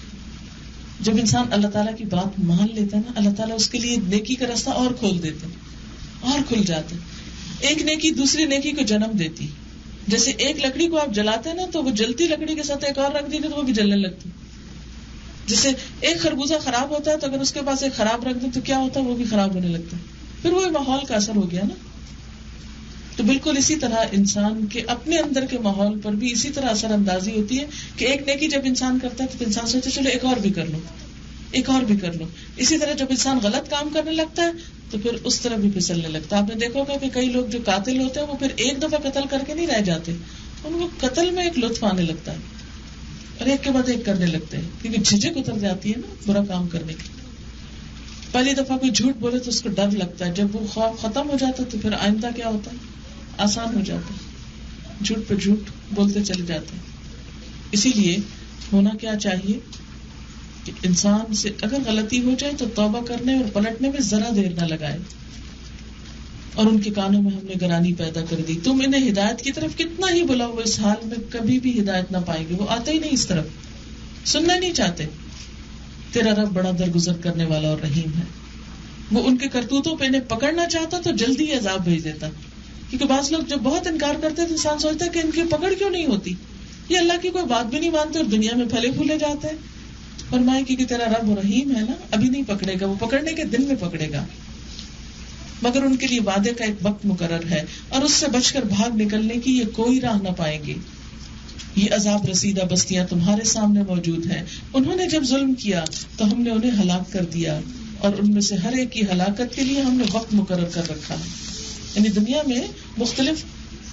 جب انسان اللہ تعالیٰ کی بات مان لیتا ہے نا، اللہ تعالیٰ اس کے لیے نیکی کا راستہ اور کھول دیتے اور کھل جاتا ہے. ایک نیکی دوسری نیکی کو جنم دیتی. جیسے ایک لکڑی کو آپ جلاتے ہیں نا تو وہ جلتی لکڑی کے ساتھ ایک اور رکھ دیتے تو وہ بھی جلنے لگتی. جیسے ایک خربوزہ خراب ہوتا ہے تو اگر اس کے پاس ایک خراب رکھ دیں تو کیا ہوتا ہے، وہ بھی خراب ہونے لگتا ہے. پھر وہ ماحول کا اثر ہو گیا نا. تو بالکل اسی طرح انسان کے اپنے اندر کے ماحول پر بھی اسی طرح اثر اندازی ہوتی ہے کہ ایک نیکی جب انسان کرتا ہے تو انسان سوچتا ہے چلو ایک اور بھی کر لو، ایک اور بھی کر لو. اسی طرح جب انسان غلط کام کرنے لگتا ہے تو پھر اس طرح بھی پھسلنے لگتا ہے. آپ نے دیکھا ہوگا کہ کئی لوگ جو قاتل ہوتے ہیں وہ پھر ایک دفعہ قتل کر کے نہیں رہ جاتے، ان کو قتل میں ایک لطف آنے لگتا ہے اور ایک کے بعد ایک کرنے لگتے ہیں کیونکہ جھجک اتر جاتی ہے نا برا کام کرنے کی. پہلی دفعہ کوئی جھوٹ بولے تو اس کو ڈر لگتا ہے، جب وہ خوف ختم ہو جاتا ہے تو پھر آئندہ کیا ہوتا ہے، آسان ہو جاتا ہے، جھوٹ پہ جھوٹ بولتے چلے جاتے ہیں. اسی لیے ہونا کیا چاہیے کہ انسان سے اگر غلطی ہو جائے تو توبہ کرنے اور پلٹنے میں ذرا دیر نہ لگائے. اور ان کے کانوں میں ہم نے گرانی پیدا کر دی، تم انہیں ہدایت کی طرف کتنا ہی بلاؤ وہ اس حال میں کبھی بھی ہدایت نہ پائیں گے. وہ آتے ہی نہیں اس طرف، سننا نہیں چاہتے. تیرا رب بڑا درگزر کرنے والا اور رحیم ہے. وہ ان کے کرتوتوں پہ انہیں پکڑنا چاہتا تو جلدی عذاب بھیج دیتا. کیونکہ بعض لوگ جب بہت انکار کرتے ہیں تو انسان سوچتا ہے کہ ان کی پکڑ کیوں نہیں ہوتی، یہ اللہ کی کوئی بات بھی نہیں مانتے اور دنیا میں پھلے پھولے جاتے ہیں. فرمائے کہ تیرا رب رحیم ہے نا، ابھی نہیں پکڑے گا، وہ پکڑنے کے دن میں پکڑے گا. مگر ان کے لیے وعدے کا ایک وقت مقرر ہے اور اس سے بچ کر بھاگ نکلنے کی یہ کوئی راہ نہ پائیں گے. یہ عذاب رسیدہ بستیاں تمہارے سامنے موجود ہیں. انہوں نے جب ظلم کیا تو ہم نے انہیں ہلاک کر دیا اور ان میں سے ہر ایک کی ہلاکت کے لیے ہم نے وقت مقرر کر رکھا ہے. یعنی دنیا میں مختلف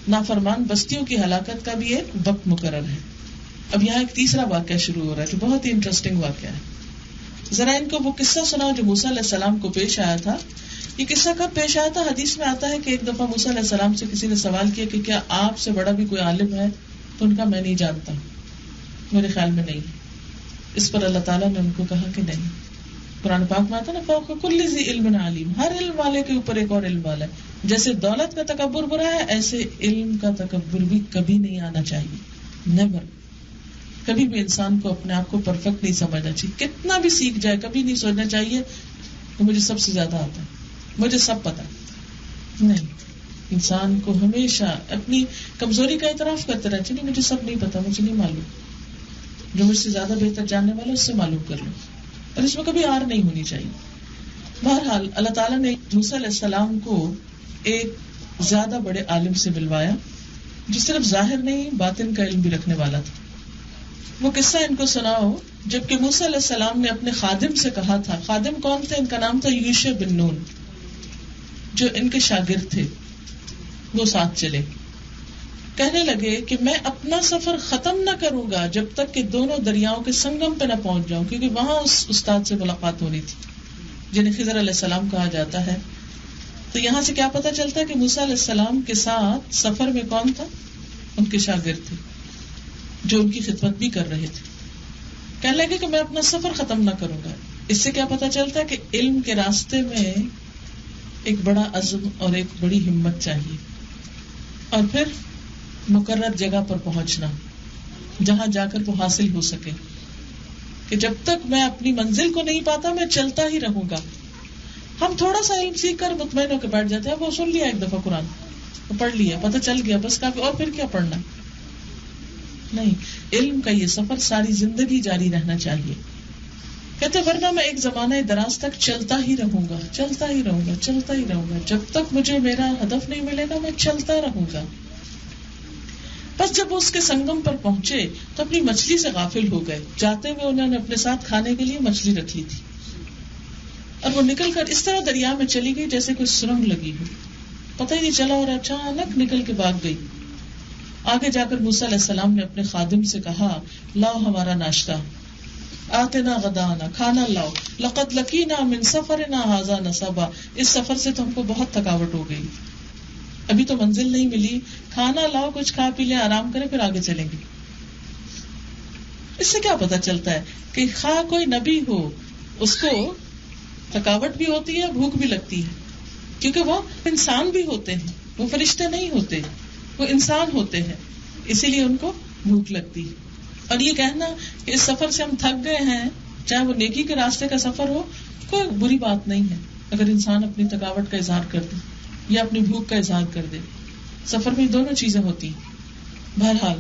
نافرمان بستیوں کی ہلاکت کا بھی ایک وقت مقرر ہے. اب یہاں ایک تیسرا واقعہ شروع ہو رہا ہے جو بہت ہی انٹرسٹنگ واقعہ ہے. ذرا ان کو وہ قصہ سناؤ جو موسیٰ علیہ السلام کو پیش آیا تھا. یہ قصہ کب پیش آیا تھا؟ حدیث میں آتا ہے کہ ایک دفعہ موسیٰ علیہ السلام سے کسی نے سوال کیا کہ کیا آپ سے بڑا بھی کوئی عالم ہے؟ تو ان کا میں نہیں جانتا، میرے خیال میں نہیں. اس پر اللہ تعالیٰ نے ان کو کہا کہ نہیں. قرآن پاک میں آتا نا فوق کل ذی علم علیم، ہر علم والے کے اوپر ایک اور علم والا ہے. جیسے دولت کا تکبر برا ہے، ایسے علم کا تکبر بھی کبھی نہیں آنا چاہیے. نیور. کبھی بھی انسان کو اپنے آپ کو پرفیکٹ نہیں سمجھنا چاہیے. کتنا بھی سیکھ جائے کبھی نہیں سوچنا چاہیے کہ مجھے سب سے زیادہ آتا ہے، مجھے سب پتا. نہیں، انسان کو ہمیشہ اپنی کمزوری کا اعتراف کرتے رہنا چاہیے. مجھے سب نہیں پتا، مجھے نہیں معلوم. جو مجھ سے زیادہ بہتر جاننے والا اس سے معلوم کر لو، اور اس میں کبھی ہار نہیں ہونی چاہیے. بہرحال اللہ تعالیٰ نے موسیٰ علیہ السلام کو ایک زیادہ بڑے عالم سے ملوایا جو صرف ظاہر نہیں باطن کا علم بھی رکھنے والا تھا. وہ قصہ ان کو سناؤ جبکہ موسیٰ علیہ السلام نے اپنے خادم سے کہا تھا. خادم کون تھے؟ ان کا نام تھا یوشع بن نون، جو ان کے شاگرد تھے. وہ ساتھ چلے. کہنے لگے کہ میں اپنا سفر ختم نہ کروں گا جب تک کہ دونوں دریاؤں کے سنگم پہ نہ پہنچ جاؤں، کیونکہ وہاں اس استاد سے ملاقات ہونی تھی جنہیں خضر علیہ السلام کہا جاتا ہے. تو یہاں سے کیا پتا چلتا ہے کہ موسیٰ علیہ السلام کے ساتھ سفر میں کون تھا؟ ان کے شاگرد تھے جو ان کی خدمت بھی کر رہے تھے. کہنے لگے کہ میں اپنا سفر ختم نہ کروں گا. اس سے کیا پتا چلتا ہے کہ علم کے راستے میں ایک بڑا عزم اور ایک بڑی ہمت چاہیے، اور پھر مقرر جگہ پر پہنچنا جہاں جا کر وہ حاصل ہو سکے. کہ جب تک میں اپنی منزل کو نہیں پاتا میں چلتا ہی رہوں گا. ہم تھوڑا سا علم سیکھ کر مطمئن ہو کے بیٹھ جاتے ہیں. وہ سن لیا ایک دفعہ قرآن، پڑھ لیا، پتہ چل گیا، بس کافی، اور پھر کیا پڑھنا. نہیں، علم کا یہ سفر ساری زندگی جاری رہنا چاہیے. کہتے ورنہ میں ایک زمانہ دراز تک چلتا ہی رہوں گا، چلتا ہی رہوں گا، چلتا ہی رہوں گا. جب تک مجھے میرا ہدف نہیں ملے گا میں چلتا رہوں گا. بس جب وہ اس کے سنگم پر پہنچے تو اپنی مچھلی سے غافل ہو گئے. جاتے ہوئے انہوں نے اپنے ساتھ کھانے کے لیے مچھلی رکھ لی تھی، اور وہ نکل کر اس طرح دریا میں چلی گئی جیسے کوئی سرنگ لگی ہو. پتہ ہی نہیں چلا اور اچانک نکل کے بھاگ گئی. آگے جا کر موسیٰ علیہ السلام نے اپنے خادم سے کہا لاؤ ہمارا ناشتہ، آتنا غدانا، کھانا لاؤ، لقد لقینا من سفرنا ھذا نصبا، اس سفر سے تو ہم کو بہت تھکاوٹ ہو گئی، ابھی تو منزل نہیں ملی، کھانا لاؤ، کچھ کھا پی لیں، آرام کریں، پھر آگے چلیں گے. اس سے کیا پتا چلتا ہے کہ خواہ کوئی نبی ہو اس کو تھکاوٹ بھی ہوتی ہے، بھوک بھی لگتی ہے، کیونکہ وہ انسان بھی ہوتے ہیں، وہ فرشتے نہیں ہوتے، وہ انسان ہوتے ہیں، اسی لیے ان کو بھوک لگتی ہے. اور یہ کہنا کہ اس سفر سے ہم تھک گئے ہیں، چاہے وہ نیکی کے راستے کا سفر ہو، کوئی بری بات نہیں ہے اگر انسان اپنی تھکاوٹ کا اظہار کر دے یا اپنی بھوک کا اظہار کر دے. سفر میں دونوں چیزیں ہوتی ہیں. بہرحال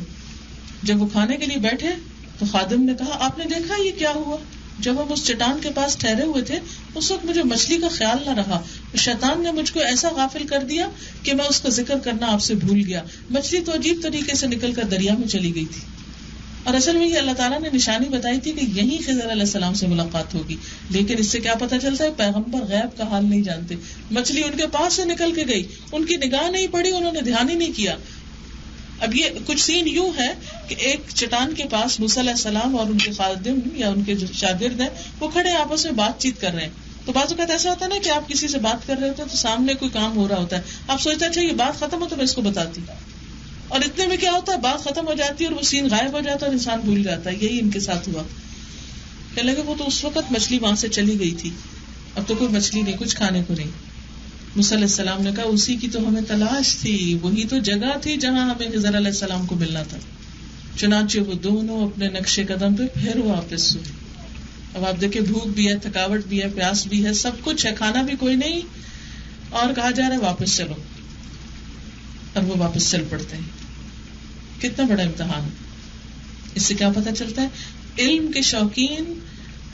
جب وہ کھانے کے لیے بیٹھے تو خادم نے کہا آپ نے دیکھا یہ کیا ہوا؟ جب ہم اس چٹان کے پاس ٹھہرے ہوئے تھے اس وقت مجھے مچھلی کا خیال نہ رہا، شیطان نے مجھ کو ایسا غافل کر دیا کہ میں اس کا ذکر کرنا آپ سے بھول گیا. مچھلی تو عجیب طریقے سے نکل کر دریا میں چلی گئی تھی، اور اصل میں یہ اللہ تعالیٰ نے نشانی بتائی تھی کہ یہیں خضر علیہ السلام سے ملاقات ہوگی. لیکن اس سے کیا پتا چلتا ہے پیغمبر غیب کا حال نہیں جانتے. مچھلی ان کے پاس سے نکل کے گئی، ان کی نگاہ نہیں پڑی، انہوں نے دھیان ہی نہیں کیا. اب یہ کچھ سین یوں ہے کہ ایک چٹان کے پاس موسیٰ علیہ السلام اور ان کے خادم یا ان کے جو شاگرد ہیں وہ کھڑے آپس میں بات چیت کر رہے ہیں. تو بعض اوقات ایسا ہوتا ہے نا کہ آپ کسی سے بات کر رہے ہوتے ہیں تو سامنے کوئی کام ہو رہا ہوتا ہے، آپ سوچتے ہیں اچھا یہ بات ختم ہو تو میں اس کو بتاتی، اور اتنے میں کیا ہوتا ہے بات ختم ہو جاتی ہے اور وہ سین غائب ہو جاتا ہے اور انسان بھول جاتا ہے. یہی ان کے ساتھ ہوا. کہنے لگے وہ تو اس وقت مچھلی وہاں سے چلی گئی تھی، اب تو کوئی مچھلی نہیں، کچھ کھانے کو نہیں. موسیٰ علیہ السلام نے کہا اسی کی تو ہمیں تلاش تھی، وہی تو جگہ تھی جہاں ہمیں خضر علیہ السلام کو ملنا تھا. چنانچہ وہ دونوں اپنے نقش قدم پہ پھر واپس ہوئے. اب آپ دیکھیں بھوک بھی ہے، تھکاوٹ بھی ہے، پیاس بھی ہے، سب کچھ ہے، کھانا بھی کوئی نہیں، اور کہا جا رہا ہے واپس چلو، اور وہ واپس چل پڑتے ہیں. کتنا بڑا امتحان ہے. اس سے کیا پتا چلتا ہے علم کے شوقین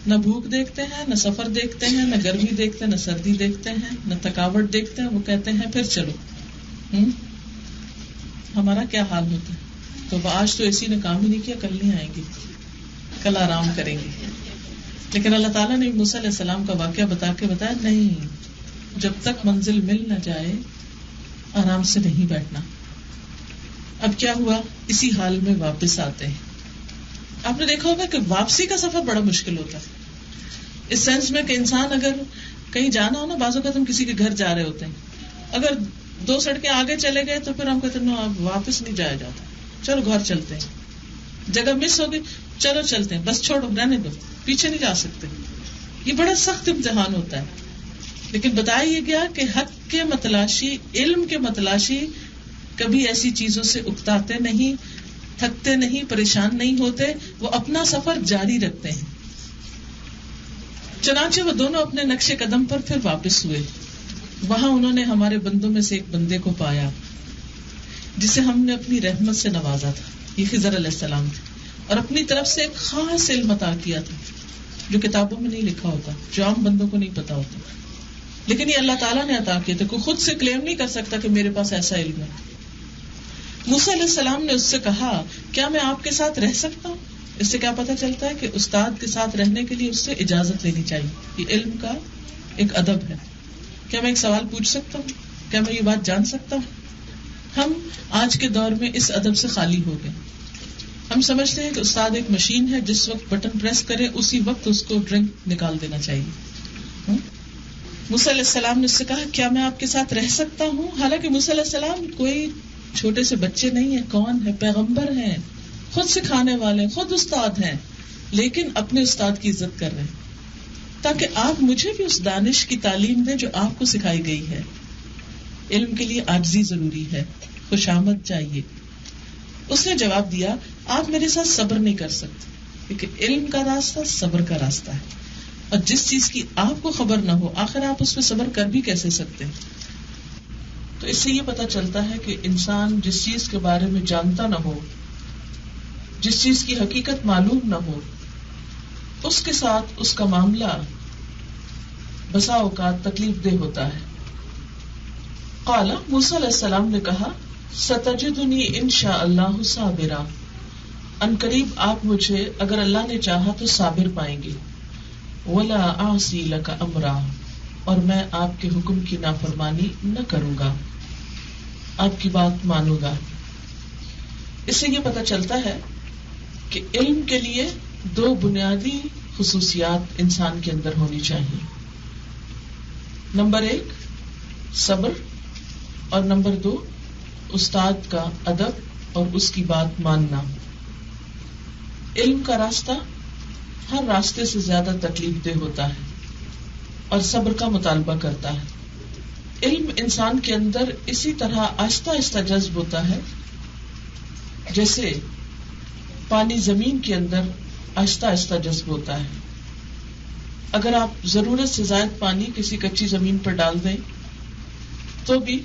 نہ بھوک دیکھتے ہیں، نہ سفر دیکھتے ہیں، نہ گرمی دیکھتے ہیں، نہ سردی دیکھتے ہیں، نہ تھکاوٹ دیکھتے ہیں. وہ کہتے ہیں پھر چلو. ہمارا کیا حال ہوتا ہے؟ تو آج تو اسی نے کام ہی نہیں کیا، کل نہیں آئیں گے، کل آرام کریں گے. لیکن اللہ تعالیٰ نے موسیٰ علیہ السلام کا واقعہ بتا کے بتایا نہیں، جب تک منزل مل نہ جائے آرام سے نہیں بیٹھنا. اب کیا ہوا، اسی حال میں واپس آتے ہیں. آپ نے دیکھا ہوگا کہ واپسی کا سفر بڑا مشکل ہوتا ہے، اس سینس میں کہ انسان اگر کہیں جانا ہو نا، بعض اوقات ہم کسی کے گھر جا رہے ہوتے ہیں، اگر 2 سڑکیں آگے چلے گئے تو پھر ہم کہتے ہیں اب واپس نہیں جایا جاتا، چلو گھر چلتے ہیں. جگہ مس ہوگی، چلو چلتے ہیں، بس چھوڑو رہنے دو، پیچھے نہیں جا سکتے. یہ بڑا سخت امتحان ہوتا ہے. لیکن بتایا یہ گیا کہ حق کے متلاشی، علم کے متلاشی کبھی ایسی چیزوں سے اکتاتے نہیں، تھکتے نہیں، پریشان نہیں ہوتے، وہ اپنا سفر جاری رکھتے ہیں. چنانچہ وہ دونوں اپنے نقش قدم پر پھر واپس ہوئے. وہاں انہوں نے ہمارے بندوں میں سے ایک بندے کو پایا جسے ہم نے اپنی رحمت سے نوازا تھا. یہ خضر علیہ السلام تھے، اور اپنی طرف سے ایک خاص علم عطا کیا تھا جو کتابوں میں نہیں لکھا ہوتا، جو عام بندوں کو نہیں پتا ہوتا، لیکن یہ اللہ تعالیٰ نے عطا کیا تھا. کوئی خود سے کلیم نہیں کر سکتا کہ میرے پاس ایسا علم ہے. موسیٰ علیہ السلام نے اس سے کہا کیا میں آپ کے ساتھ رہ سکتا ہوں؟ اس سے کیا پتا چلتا ہے کہ استاد کے ساتھ رہنے کے لیے اس سے اجازت لینی چاہیے. یہ علم کا ایک ادب ہے. کیا میں ایک سوال پوچھ سکتا ہوں؟ کیا میں یہ بات جان سکتا ہوں؟ ہم آج کے دور میں اس ادب سے خالی ہو گئے. ہم سمجھتے ہیں کہ استاد ایک مشین ہے، جس وقت بٹن پریس کرے اسی وقت اس کو ڈرنک نکال دینا چاہیے. موسیٰ علیہ السلام نے اس سے کہا کیا میں آپ کے ساتھ رہ سکتا ہوں؟ حالانکہ موسیٰ علیہ السلام کوئی چھوٹے سے بچے نہیں ہیں، کون ہے؟ پیغمبر ہیں، خود سکھانے والے، خود استاد ہیں، لیکن اپنے استاد کی عزت کر رہے ہیں تاکہ آپ مجھے بھی اس دانش کی تعلیم دیں جو آپ کو سکھائی گئی ہے. علم کے لیے عاجزی ضروری ہے، خوشامد چاہیے. اس نے جواب دیا آپ میرے ساتھ صبر نہیں کر سکتے، کیونکہ علم کا راستہ صبر کا راستہ ہے، اور جس چیز کی آپ کو خبر نہ ہو آخر آپ اس پہ صبر کر بھی کیسے سکتے ہیں. تو اس سے یہ پتا چلتا ہے کہ انسان جس چیز کے بارے میں جانتا نہ ہو، جس چیز کی حقیقت معلوم نہ ہو، اس کے ساتھ اس کا معاملہ بسا اوقات تکلیف دہ ہوتا ہے. قال موسیٰ علیہ السلام نے کہا ستجدنی انشاء اللہ صابرا، ان قریب آپ مجھے اگر اللہ نے چاہا تو صابر پائیں گے. ولا اعصی لک امرا، اور میں آپ کے حکم کی نافرمانی نہ کروں گا، آپ کی بات مانوں گا. اس سے یہ پتہ چلتا ہے کہ علم کے لیے 2 بنیادی خصوصیات انسان کے اندر ہونی چاہیے. نمبر 1 صبر، اور نمبر 2 استاد کا ادب اور اس کی بات ماننا. علم کا راستہ ہر راستے سے زیادہ تکلیف دہ ہوتا ہے اور صبر کا مطالبہ کرتا ہے. علم انسان کے اندر اسی طرح آہستہ آہستہ جذب ہوتا ہے جیسے پانی زمین کے اندر آہستہ آہستہ جذب ہوتا ہے. اگر آپ ضرورت سے زائد پانی کسی کچی زمین پر ڈال دیں تو بھی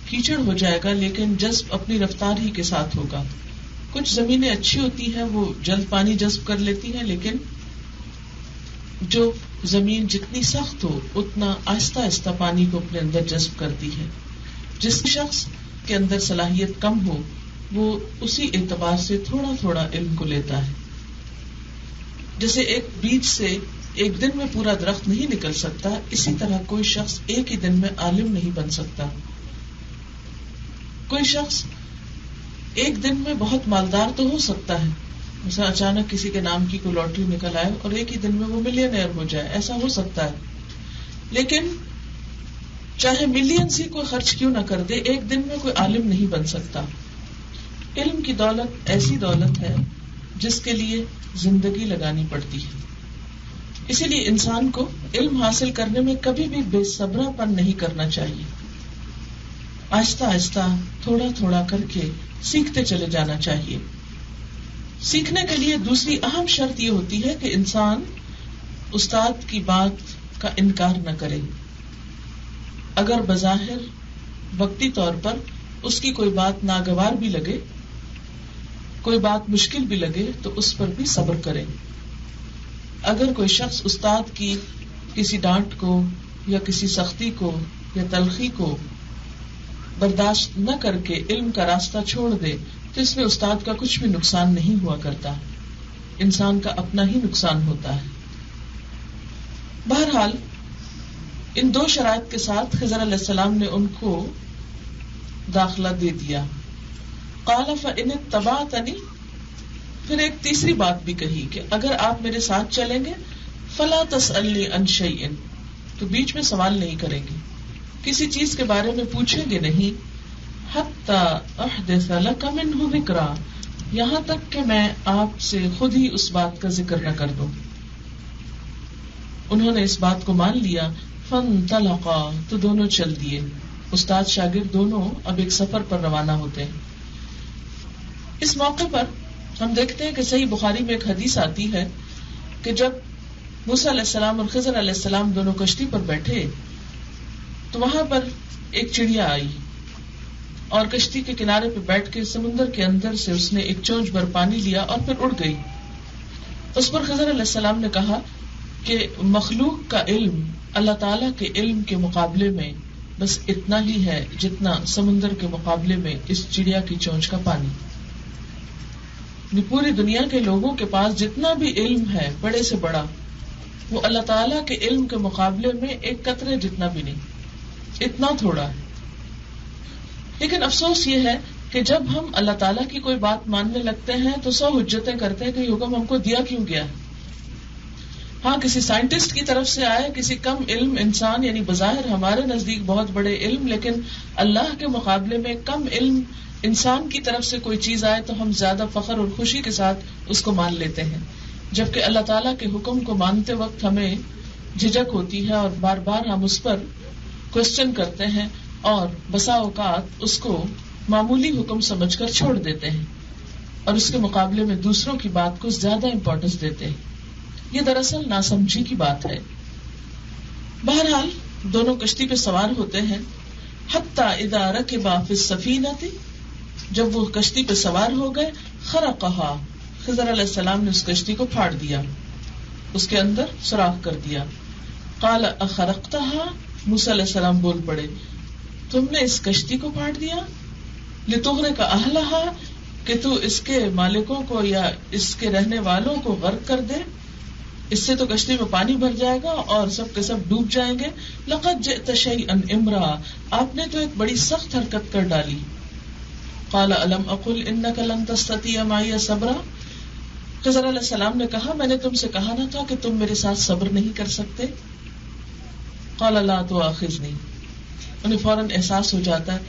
کیچڑ ہو جائے گا، لیکن جذب اپنی رفتار ہی کے ساتھ ہوگا. کچھ زمینیں اچھی ہوتی ہیں، وہ جلد پانی جذب کر لیتی ہیں، لیکن جو زمین جتنی سخت ہو اتنا آہستہ آہستہ پانی کو اپنے اندر جذب کرتی ہے. جس شخص کے اندر صلاحیت کم ہو وہ اسی اعتبار سے تھوڑا تھوڑا علم کو لیتا ہے. جیسے ایک بیج سے ایک دن میں پورا درخت نہیں نکل سکتا، اسی طرح کوئی شخص ایک ہی دن میں عالم نہیں بن سکتا. کوئی شخص ایک دن میں بہت مالدار تو ہو سکتا ہے، مثلا اچانک کسی کے نام کی کوئی لاٹری نکل آئے اور ایک ہی دن میں وہ ملینئر ہو جائے، ایسا ہو سکتا ہے. لیکن چاہے ملینز ہی کوئی خرچ کیوں نہ کر دے، ایک دن میں کوئی عالم نہیں بن سکتا. علم کی دولت ایسی دولت ہے جس کے لیے زندگی لگانی پڑتی ہے. اسی لیے انسان کو علم حاصل کرنے میں کبھی بھی بے صبرا پن نہیں کرنا چاہیے. آہستہ آہستہ تھوڑا تھوڑا کر کے سیکھتے چلے جانا چاہیے. سیکھنے کے لیے دوسری اہم شرط یہ ہوتی ہے کہ انسان استاد کی بات کا انکار نہ کرے. اگر بظاہر وقتی طور پر اس کی کوئی بات ناگوار بھی لگے، کوئی بات مشکل بھی لگے تو اس پر بھی صبر کرے. اگر کوئی شخص استاد کی کسی ڈانٹ کو یا کسی سختی کو یا تلخی کو برداشت نہ کر کے علم کا راستہ چھوڑ دے تو اس میں استاد کا کچھ بھی نقصان نہیں ہوا کرتا، انسان کا اپنا ہی نقصان ہوتا ہے. بہرحال ان دو شرائط کے ساتھ خضر علیہ السلام نے ان کو داخلہ دے دیا. قال فإن اتبعتنی، پھر ایک تیسری بات بھی کہی کہ اگر آپ میرے ساتھ چلیں گے فلا تسألنی عن شیء، تو بیچ میں سوال نہیں کریں گے، کسی چیز کے بارے میں پوچھیں گے نہیں. حتی احدث لک منہ ذکرا، یہاں تک کہ میں آپ سے خود ہی اس بات کا ذکر نہ کر دوں. انہوں نے اس بات کو مان لیا. فانطلقا، تو دونوں چل دیے. استاد شاگرد دونوں اب ایک سفر پر روانہ ہوتے ہیں. اس موقع پر ہم دیکھتے ہیں کہ صحیح بخاری میں ایک حدیث آتی ہے کہ جب موسیٰ علیہ السلام اور خضر علیہ السلام دونوں کشتی پر بیٹھے تو وہاں پر ایک چڑیا آئی اور کشتی کے کنارے پہ بیٹھ کے سمندر کے اندر سے اس نے ایک چونچ بھر پانی لیا اور پھر اڑ گئی. اس پر خضر علیہ السلام نے کہا کہ مخلوق کا علم اللہ تعالیٰ کے علم کے مقابلے میں بس اتنا ہی ہے جتنا سمندر کے مقابلے میں اس چڑیا کی چونچ کا پانی. پوری دنیا کے لوگوں کے پاس جتنا بھی علم ہے بڑے سے بڑا، وہ اللہ تعالیٰ کے علم کے مقابلے میں ایک قطرے جتنا بھی نہیں، اتنا تھوڑا ہے. لیکن افسوس یہ ہے کہ جب ہم اللہ تعالیٰ کی کوئی بات ماننے لگتے ہیں تو 100 حجتیں کرتے ہیں کہ یہ حکم ہم کو دیا کیوں گیا ہے. ہاں کسی سائنٹسٹ کی طرف سے آئے، کسی کم علم انسان، یعنی بظاہر ہمارے نزدیک بہت بڑے علم، لیکن اللہ کے مقابلے میں کم علم انسان کی طرف سے کوئی چیز آئے تو ہم زیادہ فخر اور خوشی کے ساتھ اس کو مان لیتے ہیں، جبکہ اللہ تعالیٰ کے حکم کو مانتے وقت ہمیں جھجک ہوتی ہے اور بار بار ہم اس پر کوشچن کرتے ہیں اور بسا اوقات اس کو معمولی حکم سمجھ کر چھوڑ دیتے ہیں اور اس کے مقابلے میں دوسروں کی بات کو زیادہ امپورٹنس دیتے ہیں. یہ دراصل ناسمجھی کی بات ہے. بہرحال دونوں کشتی پہ سوار ہوتے ہیں. حتی اذا رکبا فی السفینۃ، جب وہ کشتی پہ سوار ہو گئے، خرقہا، خضر علیہ السلام نے اس کشتی کو پھاڑ دیا، اس کے اندر سوراخ کر دیا. قال اخرقتہا، موسیٰ علیہ السلام بول پڑے تم نے اس کشتی کو پھاڑ دیا، لتغرق اہلہا، کہ تو اس کے مالکوں کو یا اس کے رہنے والوں کو غرق کر دے، اس سے تو کشتی میں پانی بھر جائے گا اور سب کے سب ڈوب جائیں گے. لقد جئت شیئا امرا، آپ نے تو ایک بڑی سخت حرکت کر ڈالی. قال الم اقل انک لن تستطیع معی صبرا، خضر علیہ السلام نے کہا میں نے تم سے کہا نہ تھا کہ تم میرے ساتھ صبر نہیں کر سکتے. قال لا تؤاخذنی، انہیں فوراً احساس ہو جاتا ہے،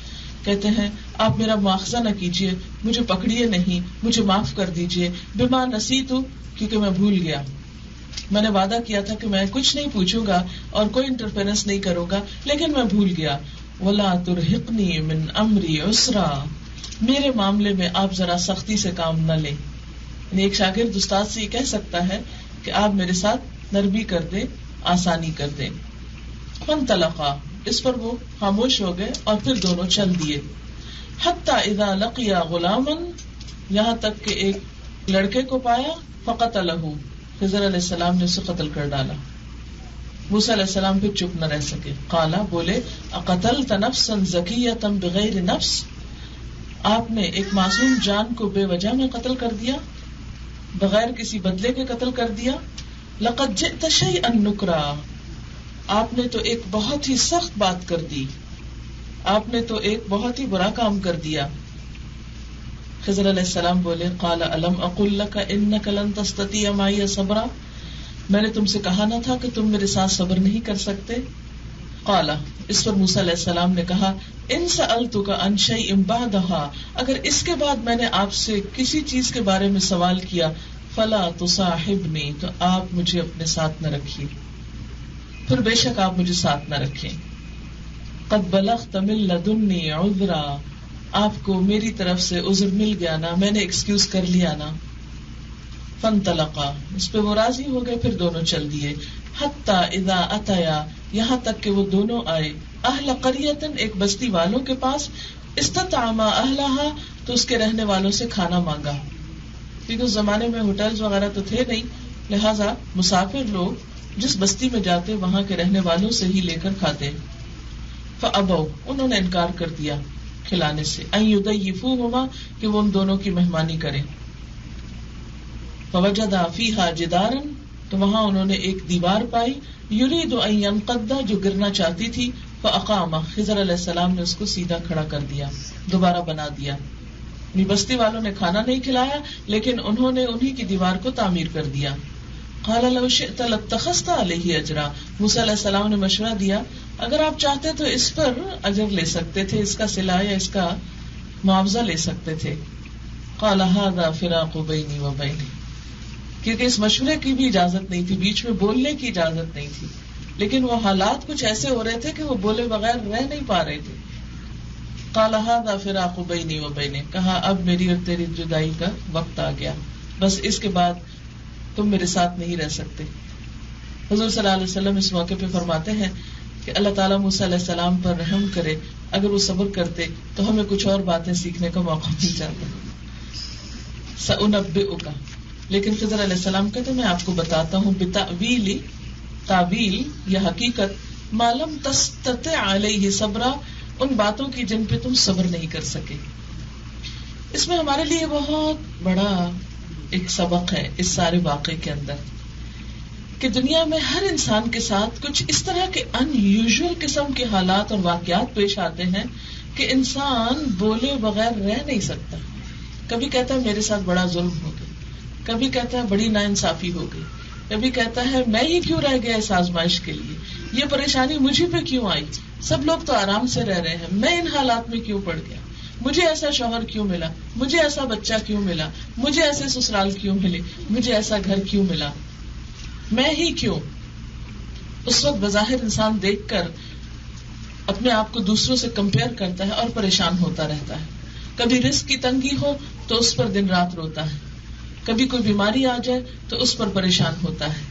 کہتے ہیں آپ میرا مواخذہ نہ کیجیے، مجھے پکڑیے نہیں، مجھے معاف کر دیجیے. بما نسیت، کیونکہ میں بھول گیا، میں نے وعدہ کیا تھا کہ میں کچھ نہیں پوچھوں گا اور کوئی انٹرفیرنس نہیں کروں گا، لیکن میں بھول گیا. ولا ترہقنی من امری عسرا، میرے معاملے میں آپ ذرا سختی سے کام نہ لیں. یعنی ایک شاگرد استاد سے یہ کہہ سکتا ہے کہ آپ میرے ساتھ نرمی کر دیں، آسانی کر دیں. فانطلقا، اس پر وہ خاموش ہو گئے اور پھر دونوں چل دیے. حتی اذا لقیا غلاما، یہاں تک کہ ایک لڑکے کو پایا. فقتلہ، خضر علیہ السلام نے اسے قتل کر ڈالا. موسیٰ علیہ السلام پھر چپ نہ رہ سکے. قالا، بولے اقتلت نفسا زکیۃ بغیر نفس، آپ نے ایک معصوم جان کو بے وجہ میں قتل کر دیا، بغیر کسی بدلے کے قتل کر دیا. لقد جئت شیئا نکرا، آپ نے تو ایک بہت ہی سخت بات کر دی، آپ نے تو ایک بہت ہی برا کام کر دیا. خضر علیہ السلام بولے قال الم اقل لک انک لن تستطیع معی صبرا، میں نے تم سے کہا نہ تھا کہ تم میرے ساتھ صبر نہیں کر سکتے. قال، اس پر موسیٰ علیہ السلام نے کہا ان سألتک عن شیء بعدہا، اگر اس کے بعد میں نے آپ سے کسی چیز کے بارے میں سوال کیا، فلا تصاحبنی، تو آپ مجھے اپنے ساتھ نہ رکھیے، پھر بے شک آپ مجھے ساتھ نہ رکھیں. قد بلغت من لدنی عذرا، آپ کو میری طرف سے عذر مل گیا نا، میں نے ایکسکیوز کر لیا نا. فانطلقا، اس پہ وہ راضی ہو گئے، پھر دونوں چل دیے. حتی اذا اتیا، یہاں تک کہ وہ دونوں آئے. اہل قریۃ، ایک بستی والوں کے پاس. استطعما اہلہا، تو اس کے رہنے والوں سے کھانا مانگا، کیونکہ اس زمانے میں ہوٹلز وغیرہ تو تھے نہیں، لہٰذا مسافر لوگ جس بستی میں جاتے وہاں کے رہنے والوں سے ہی لے کر کھاتے. فابوا، انہوں نے انکار کر دیا. کھلانے سے، ان یضیفوہما کہ وہ ان دونوں کی مہمانی کریں. فوجد فیہا جدارا تو وہاں انہوں نے ایک دیوار پائی، یرید ان ینقض جو گرنا چاہتی تھی، فاقامہ خضر علیہ السلام نے اس کو سیدھا کھڑا کر دیا، دوبارہ بنا دیا. بستی والوں نے کھانا نہیں کھلایا لیکن انہوں نے انہی کی دیوار کو تعمیر کر دیا. قال لو شئت لاتخذت علیہ اجرا، موسیٰ علیہ السلام نے مشورہ دیا اگر آپ چاہتے تو اس پر اجر لے سکتے تھے، اس کا صلہ یا اس کا معاوضہ لے سکتے تھے. قال ھذا فراق بینی و بینک، کیونکہ اس مشورے کی بھی اجازت نہیں تھی، بیچ میں بولنے کی اجازت نہیں تھی، لیکن وہ حالات کچھ ایسے ہو رہے تھے کہ وہ بولے بغیر رہ نہیں پا رہے تھے. قال ھذا فراق بینی و بینک، کہا اب میری اور تیری جدائی کا وقت آ گیا، بس اس کے بعد تم میرے ساتھ نہیں رہ سکتے. حضور صلی اللہ علیہ وسلم اس موقع پہ فرماتے ہیں کہ اللہ تعالیٰ موسیٰ علیہ السلام پر رحم کرے، اگر وہ صبر کرتے تو ہمیں کچھ اور باتیں سیکھنے کا موقع مل جاتا. سأنبئک، لیکن خضر علیہ السلام کہتے میں آپ کو بتاتا ہوں بتأویل، تعویل یا حقیقت، ما لم تستطع علیہ صبرا، ان باتوں کی جن پہ تم صبر نہیں کر سکے. اس میں ہمارے لیے بہت بڑا ایک سبق ہے اس سارے واقعے کے اندر کہ دنیا میں ہر انسان کے ساتھ کچھ اس طرح کے ان یوزول قسم کے حالات اور واقعات پیش آتے ہیں کہ انسان بولے بغیر رہ نہیں سکتا. کبھی کہتا ہے میرے ساتھ بڑا ظلم ہو گیا، کبھی کہتا ہے بڑی ناانصافی ہو گئی، کبھی کہتا ہے میں ہی کیوں رہ گیا اس آزمائش کے لیے، یہ پریشانی مجھے پہ کیوں آئی، سب لوگ تو آرام سے رہ رہے ہیں، میں ان حالات میں کیوں پڑ گیا، مجھے ایسا شوہر کیوں ملا، مجھے ایسا بچہ کیوں ملا، مجھے ایسے سسرال کیوں ملے، مجھے ایسا گھر کیوں ملا، میں ہی کیوں. اس وقت بظاہر انسان دیکھ کر اپنے آپ کو دوسروں سے کمپیئر کرتا ہے اور پریشان ہوتا رہتا ہے. کبھی رزق کی تنگی ہو تو اس پر دن رات روتا ہے، کبھی کوئی بیماری آ جائے تو اس پر پریشان ہوتا ہے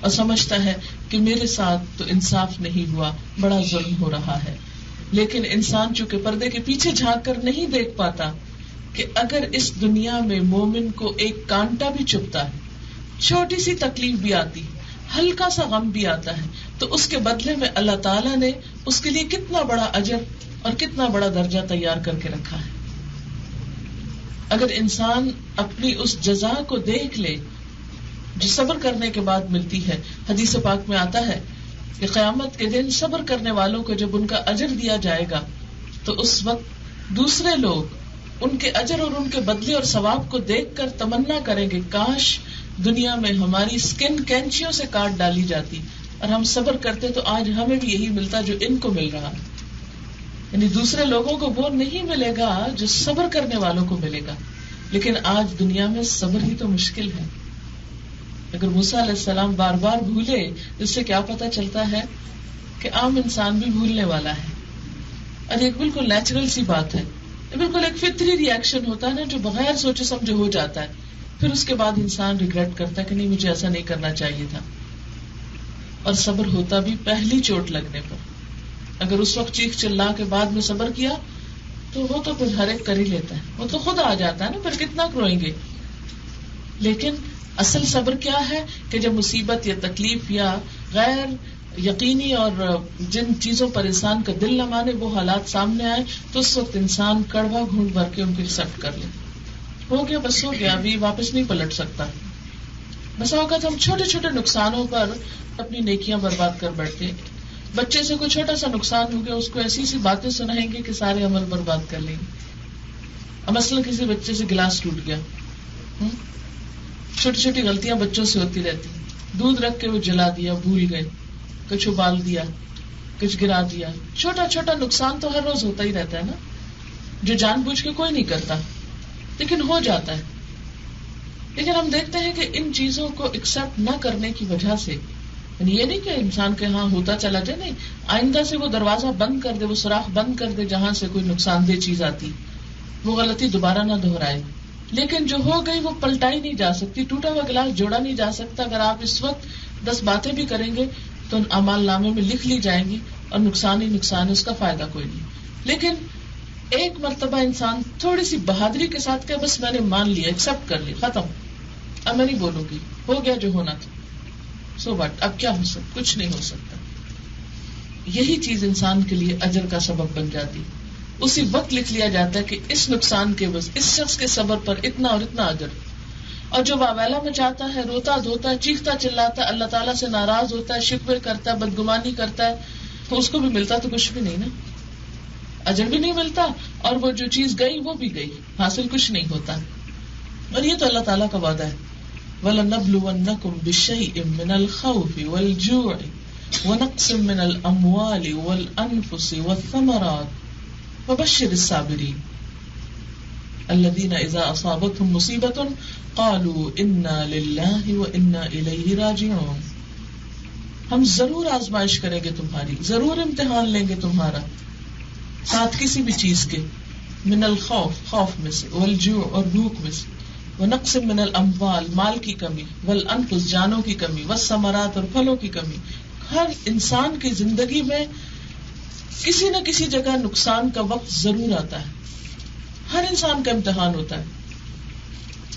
اور سمجھتا ہے کہ میرے ساتھ تو انصاف نہیں ہوا، بڑا ظلم ہو رہا ہے. لیکن انسان چونکہ پردے کے پیچھے جھانک کر نہیں دیکھ پاتا کہ اگر اس دنیا میں مومن کو ایک کانٹا بھی چبھتا ہے، چھوٹی سی تکلیف بھی آتی، ہلکا سا غم بھی آتا ہے، تو اس کے بدلے میں اللہ تعالیٰ نے اس کے لیے کتنا بڑا اجر اور کتنا بڑا درجہ تیار کر کے رکھا ہے. اگر انسان اپنی اس جزا کو دیکھ لے جو صبر کرنے کے بعد ملتی ہے. حدیث پاک میں آتا ہے کہ قیامت کے دن صبر کرنے والوں کو جب ان کا اجر دیا جائے گا تو اس وقت دوسرے لوگ ان کے اجر اور ان کے بدلے اور ثواب کو دیکھ کر تمنا کریں گے کاش دنیا میں ہماری سکن کینچیوں سے کاٹ ڈالی جاتی اور ہم صبر کرتے تو آج ہمیں بھی یہی ملتا جو ان کو مل رہا. یعنی دوسرے لوگوں کو وہ نہیں ملے گا جو صبر کرنے والوں کو ملے گا. لیکن آج دنیا میں صبر ہی تو مشکل ہے. اگر موسیٰ علیہ السلام بار بار بھولے اس سے کیا پتا چلتا ہے کہ عام انسان بھی بھولنے والا ہے. اور ایک بالکل نیچرل سی بات ہے، بالکل ایک فطری ری ایکشن ہوتا ہے نا جو بغیر سوچے سمجھے ہو جاتا ہے. پھر اس کے بعد انسان ریگریٹ کرتا ہے کہ نہیں مجھے ایسا نہیں کرنا چاہیے تھا. اور صبر ہوتا بھی پہلی چوٹ لگنے پر. اگر اس وقت چیخ چلا کے بعد میں صبر کیا تو وہ تو پھر ہر ایک کر ہی لیتا ہے، وہ تو خود آ جاتا ہے نا، پھر کتنا روئیں گے. لیکن اصل صبر کیا ہے کہ جب مصیبت یا تکلیف یا غیر یقینی اور جن چیزوں پر انسان کا دل نہ مانے وہ حالات سامنے آئے تو اس وقت انسان کڑوا گھونٹ بھر کے ان کو ایکسپٹ کر لے. ہو گیا بس ہو گیا، ابھی واپس نہیں پلٹ سکتا. بس اوقات ہم چھوٹے چھوٹے نقصانوں پر اپنی نیکیاں برباد کر بیٹھتے. بچے سے کوئی چھوٹا سا نقصان ہو گیا، اس کو ایسی سی باتیں سنائیں گے کہ سارے عمل برباد کر لیں گے. مثلا کسی بچے سے گلاس ٹوٹ گیا، چھوٹی چھوٹی غلطیاں بچوں سے ہوتی رہتی. دودھ رکھ کے وہ جلا دیا، بھول گئے، کچھ ابال دیا، کچھ گرا دیا. چھوٹا چھوٹا نقصان تو ہر روز ہوتا ہی رہتا ہے نا، جو جان بوجھ کے کوئی نہیں کرتا لیکن ہو جاتا ہے. لیکن ہم دیکھتے ہیں کہ ان چیزوں کو ایکسپٹ نہ کرنے کی وجہ سے، یعنی یہ نہیں کہ انسان کے ہاں ہوتا چلا جائے، نہیں، آئندہ سے وہ دروازہ بند کر دے، وہ سوراخ بند کر دے جہاں سے کوئی نقصان دہ چیز آتی، وہ غلطی دوبارہ نہ دہرائے. لیکن جو ہو گئی وہ پلٹائی نہیں جا سکتی، ٹوٹا ہوا گلاس جوڑا نہیں جا سکتا. اگر آپ اس وقت 10 باتیں بھی کریں گے تو اعمال نامے میں لکھ لی جائیں گی اور نقصان ہی نقصان ہے، اس کا فائدہ کوئی نہیں. لیکن ایک مرتبہ انسان تھوڑی سی بہادری کے ساتھ کہ بس میں نے مان لیا، ایکسپٹ کر لیا، ختم، اب میں نہیں بولوں گی، ہو گیا جو ہونا تھا، سو بٹ اب کیا ہو سکتا، کچھ نہیں ہو سکتا. یہی چیز انسان کے لیے اجر کا سبب بن جاتی. اسی وقت لکھ لیا جاتا ہے کہ اس نقصان کے بس اس شخص کے صبر پر اتنا اور اتنا اجر. اور جو واویلا مچاتا ہے، روتا دھوتا ہے، چیختا چلاتا ہے، اللہ تعالیٰ سے ناراض ہوتا ہے، شکوے کرتا ہے، بدگمانی کرتا ہے، تو اس کو بھی ملتا تو کچھ بھی نہیں نا، اجر بھی نہیں ملتا، اور وہ جو چیز گئی وہ بھی گئی، حاصل کچھ نہیں ہوتا. اور یہ تو اللہ تعالیٰ کا وعدہ ہے، وَلَنَبْلُوَنَّكُمْ بِشَيْءٍ مِّنَ الْخَوْفِ وَالْجُوعِ وَنَقْصٍ مِّنَ الْأَمْوَالِ وَالْأَنفُسِ وَالثَّمَرَاتِ وَبَشِّرِ الصَّابِرِينَ الَّذِينَ إِذَا أَصَابَتْهُمْ مُصِيبَةٌ قَالُوا إِنَّا لِلَّهِ وَإِنَّا إِلَيْهِ رَاجِعُونَ. ہم ضرور آزمائش کریں گے تمہاری، ضرور امتحان لیں گے تمہارا، ساتھ کسی بھی چیز کے، من الخوف، خوف میں سے، والجوع، اور بھوک میں سے، ونقص من الاموال، مال کی کمی، والانفس، جانوں کی کمی، والثمرات، اور پھلوں کی کمی. ہر انسان کی زندگی میں کسی نہ کسی جگہ نقصان کا وقت ضرور آتا ہے، ہر انسان کا امتحان ہوتا ہے،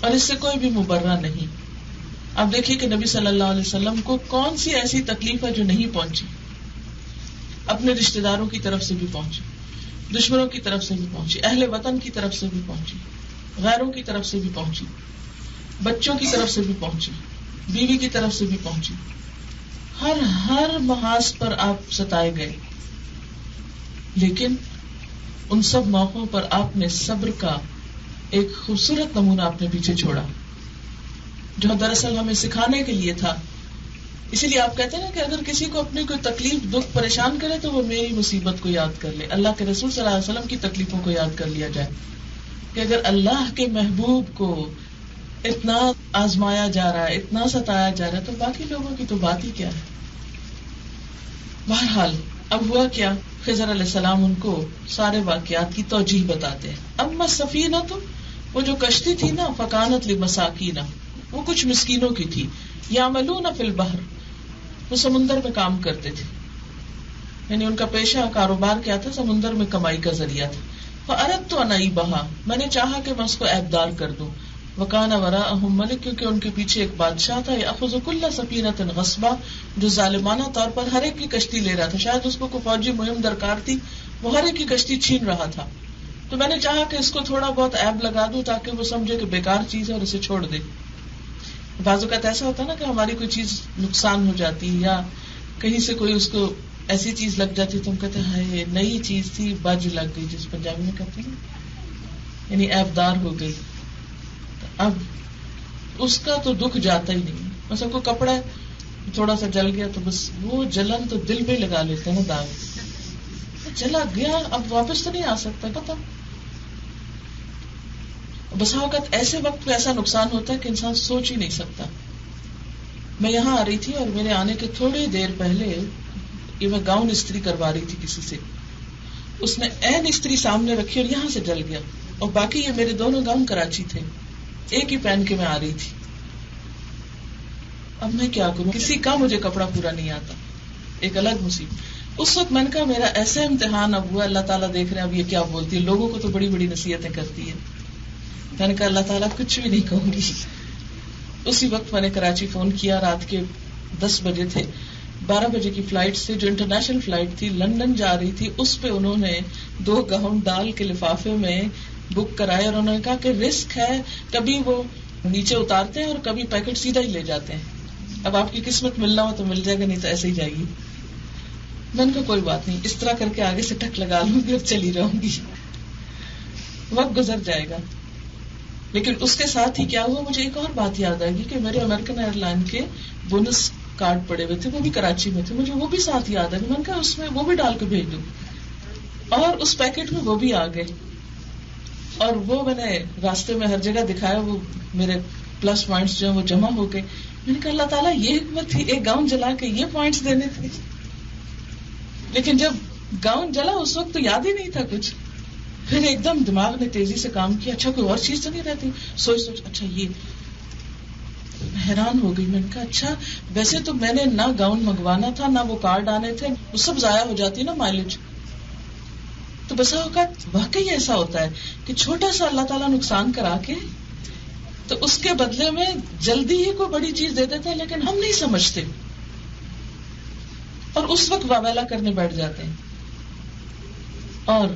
اور اس سے کوئی بھی مبرہ نہیں. اب دیکھیے کہ نبی صلی اللہ علیہ وسلم کو کون سی ایسی تکلیف ہے جو نہیں پہنچی، اپنے رشتہ داروں کی طرف سے بھی پہنچی، دشمنوں کی طرف سے بھی پہنچی، اہل وطن کی طرف سے بھی پہنچی، غیروں کی طرف سے بھی پہنچی، بچوں کی طرف سے بھی پہنچی، بیوی کی طرف سے بھی پہنچی. ہر محاذ پر آپ ستائے گئے، لیکن ان سب موقعوں پر آپ نے صبر کا ایک خوبصورت نمونہ اپنے پیچھے چھوڑا، جو دراصل ہمیں سکھانے کے لیے تھا. اسی لیے آپ کہتے ہیں نا کہ اگر کسی کو اپنی کوئی تکلیف، دکھ، پریشان کرے تو وہ میری مصیبت کو یاد کر لے. اللہ کے رسول صلی اللہ علیہ وسلم کی تکلیفوں کو یاد کر لیا جائے کہ اگر اللہ کے محبوب کو اتنا آزمایا جا رہا ہے، اتنا ستایا جا رہا ہے، تو باقی لوگوں کی تو بات ہی کیا ہے. بہرحال اب ہوا کیا، خضر علیہ السلام ان کو سارے واقعات کی توجیہ بتاتے ہیں. اما السفینہ، تو وہ جو کشتی تھی نا، فکانت لمساکین، وہ کچھ مسکینوں کی تھی، یعملون فی البحر، وہ سمندر میں کام کرتے تھے، یعنی ان کا پیشہ کاروبار کیا تھا، سمندر میں کمائی کا ذریعہ تھا. فاردت ان اعیبھا، میں نے چاہا کہ میں اس کو عیبدار کر دوں. وکان وراءہم ملک، کیونکہ ان کے پیچھے ایک بادشاہ تھا، یاخذ کل سفینۃ غصبا، جو ظالمانہ طور پر ہر ایک کی کشتی لے رہا تھا. شاید اس کو کوئی فوجی مہم درکار تھی، وہ ہر ایک کی کشتی چھین رہا تھا. تو میں نے چاہا کہ اس کو تھوڑا بہت عیب لگا دوں تاکہ وہ سمجھے کہ بیکار چیز ہے اور اسے چھوڑ دے. بعض اوقات ایسا ہوتا ہے نا کہ ہماری کوئی چیز نقصان ہو جاتی ہے، یا کہیں سے کوئی اس کو ایسی چیز لگ جاتی ہے تو ہم کہتے ہیں ہائے نئی چیز تھی، بج لگ گئی، جس پنجابی میں کہتے ہیں، یعنی عیبدار ہو گئی. اب اس کا تو دکھ جاتا ہی نہیں. مثلا کوئی کپڑا ہے تھوڑا سا جل گیا تو بس وہ جلن تو دل میں لگا لیتے ہیں نا، داغ جلا گیا، اب واپس تو نہیں آ سکتا. پتا بسا اوقات ایسے وقت پہ ایسا نقصان ہوتا ہے کہ انسان سوچ ہی نہیں سکتا. میں یہاں آ رہی تھی اور میرے آنے کے تھوڑی دیر پہلے یہ میں گاؤن استری کروا رہی تھی کسی سے، اس نے عین استری سامنے رکھی اور یہاں سے جل گیا. اور باقی یہ میرے دونوں گاؤن کراچی تھے، ایک ہی پہن کے میں آ رہی تھی. اب میں کیا کروں، کسی کا مجھے کپڑا پورا نہیں آتا، ایک الگ مصیبت. اس وقت میں نے کہا میرا ایسا امتحان اب ہوا، اللہ تعالیٰ دیکھ رہے ہیں اب یہ کیا بولتی ہے، لوگوں کو تو بڑی بڑی نصیحتیں کرتی ہے. میں نے کہا اللہ تعالیٰ کچھ بھی نہیں کہوں گی. اسی وقت میں نے کراچی فون کیا، رات کے 10 بجے تھے، 12 بجے کی فلائٹ سے جو انٹرنیشنل فلائٹ تھی لندن جا رہی تھی، اس پہ انہوں نے 2 گاؤن ڈال کے لفافے میں بک کرائے، اور انہوں نے کہا کہ رسک ہے، کبھی وہ نیچے اتارتے ہیں اور کبھی پیکٹ سیدھا ہی لے جاتے ہیں، اب آپ کی قسمت ملنا ہو تو مل جائے گا، نہیں تو ایسے ہی جائے گی. میں نے کہا کوئی بات نہیں، اس طرح کر کے آگے سے ٹک لگا لوں گی اور چلی رہوں گی، وقت گزر جائے گا. لیکن اس کے ساتھ ہی کیا ہوا، مجھے ایک اور بات یاد آئے گی کہ میرے امریکن ایئر لائن کے بونس کارڈ پڑے ہوئے تھے، وہ بھی کراچی میں تھے، مجھے وہ بھی ساتھ یاد ہے. میں نے کہا اس میں وہ بھی ڈال کے بھیج دوں، اور اس پیکٹ میں وہ بھی آ گئے. اور وہ میں نے راستے میں ہر جگہ دکھایا، وہ میرے پلس پوائنٹس جو ہیں وہ جمع ہو گئے. میں نے کہا اللہ تعالیٰ یہ حکمت تھی، ایک گاؤن جلا کے یہ پوائنٹس دینے تھے. لیکن جب گاؤن جلا اس وقت تو یاد ہی نہیں تھا کچھ. پھر ایک دم دماغ نے تیزی سے کام کیا، اچھا کوئی اور چیز تو نہیں رہتی، سوچ اچھا یہ. حیران ہو گئی. میں نے کہا اچھا ویسے تو میں نے نہ گاؤن منگوانا تھا نہ وہ کارڈ آنے تھے، وہ سب ضائع ہو جاتی نا مائلج. تو بسا اوقات واقعی ایسا ہوتا ہے کہ چھوٹا سا اللہ تعالیٰ نقصان کرا کے تو اس کے بدلے میں جلدی ہی کوئی بڑی چیز دے دیتا ہے، لیکن ہم نہیں سمجھتے اور اس وقت واویلا کرنے بیٹھ جاتے ہیں. اور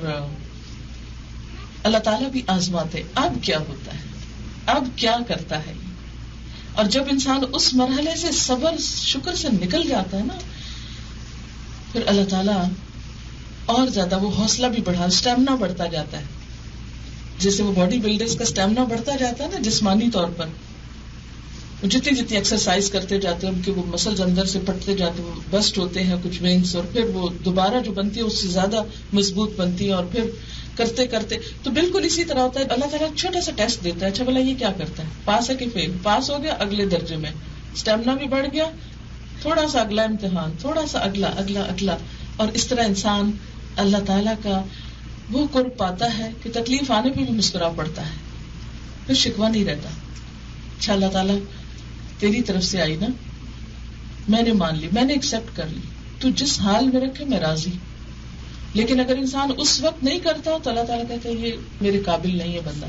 اللہ تعالیٰ بھی آزماتے اب کیا ہوتا ہے, اب کیا کرتا ہے. اور جب انسان اس مرحلے سے صبر شکر سے نکل جاتا ہے نا, پھر اللہ تعالیٰ اور زیادہ وہ حوصلہ بھی بڑھا, اسٹیمنا بڑھتا جاتا ہے. جیسے وہ باڈی بلڈرز کا اسٹیمنا بڑھتا جاتا ہے نا جسمانی طور پر, جتنی جتنی ایکسرسائز کرتے جاتے ہیں ان کے وہ مسلز اندر سے پھٹتے جاتے ہیں, بسٹ ہوتے ہیں کچھ وینگز, اور پھر وہ دوبارہ جو بنتی ہے اس سے زیادہ مضبوط بنتی ہے, اور پھر کرتے کرتے تو بالکل اسی طرح ہوتا ہے. اللہ تعالیٰ چھوٹا سا ٹیسٹ دیتا ہے, اچھا بھلا یہ کیا کرتا ہے, پاس ہے کہ فیل, پاس ہو گیا اگلے درجے میں, اسٹیمنا بھی بڑھ گیا, تھوڑا سا اگلا امتحان, تھوڑا سا اگلا اگلا اگلا, اور اس طرح انسان اللہ تعالیٰ کا وہ قرب پاتا ہے کہ تکلیف آنے پہ بھی مسکرا پڑتا ہے, پھر شکوہ نہیں رہتا. اچھا اللہ تعالیٰ تیری طرف سے آئی نا, میں نے مان لی, میں نے ایکسپٹ کر لی, تو جس حال میں رکھے میں راضی. لیکن اگر انسان اس وقت نہیں کرتا تو اللہ تعالیٰ کہتے ہیں یہ میرے قابل نہیں ہے بندہ.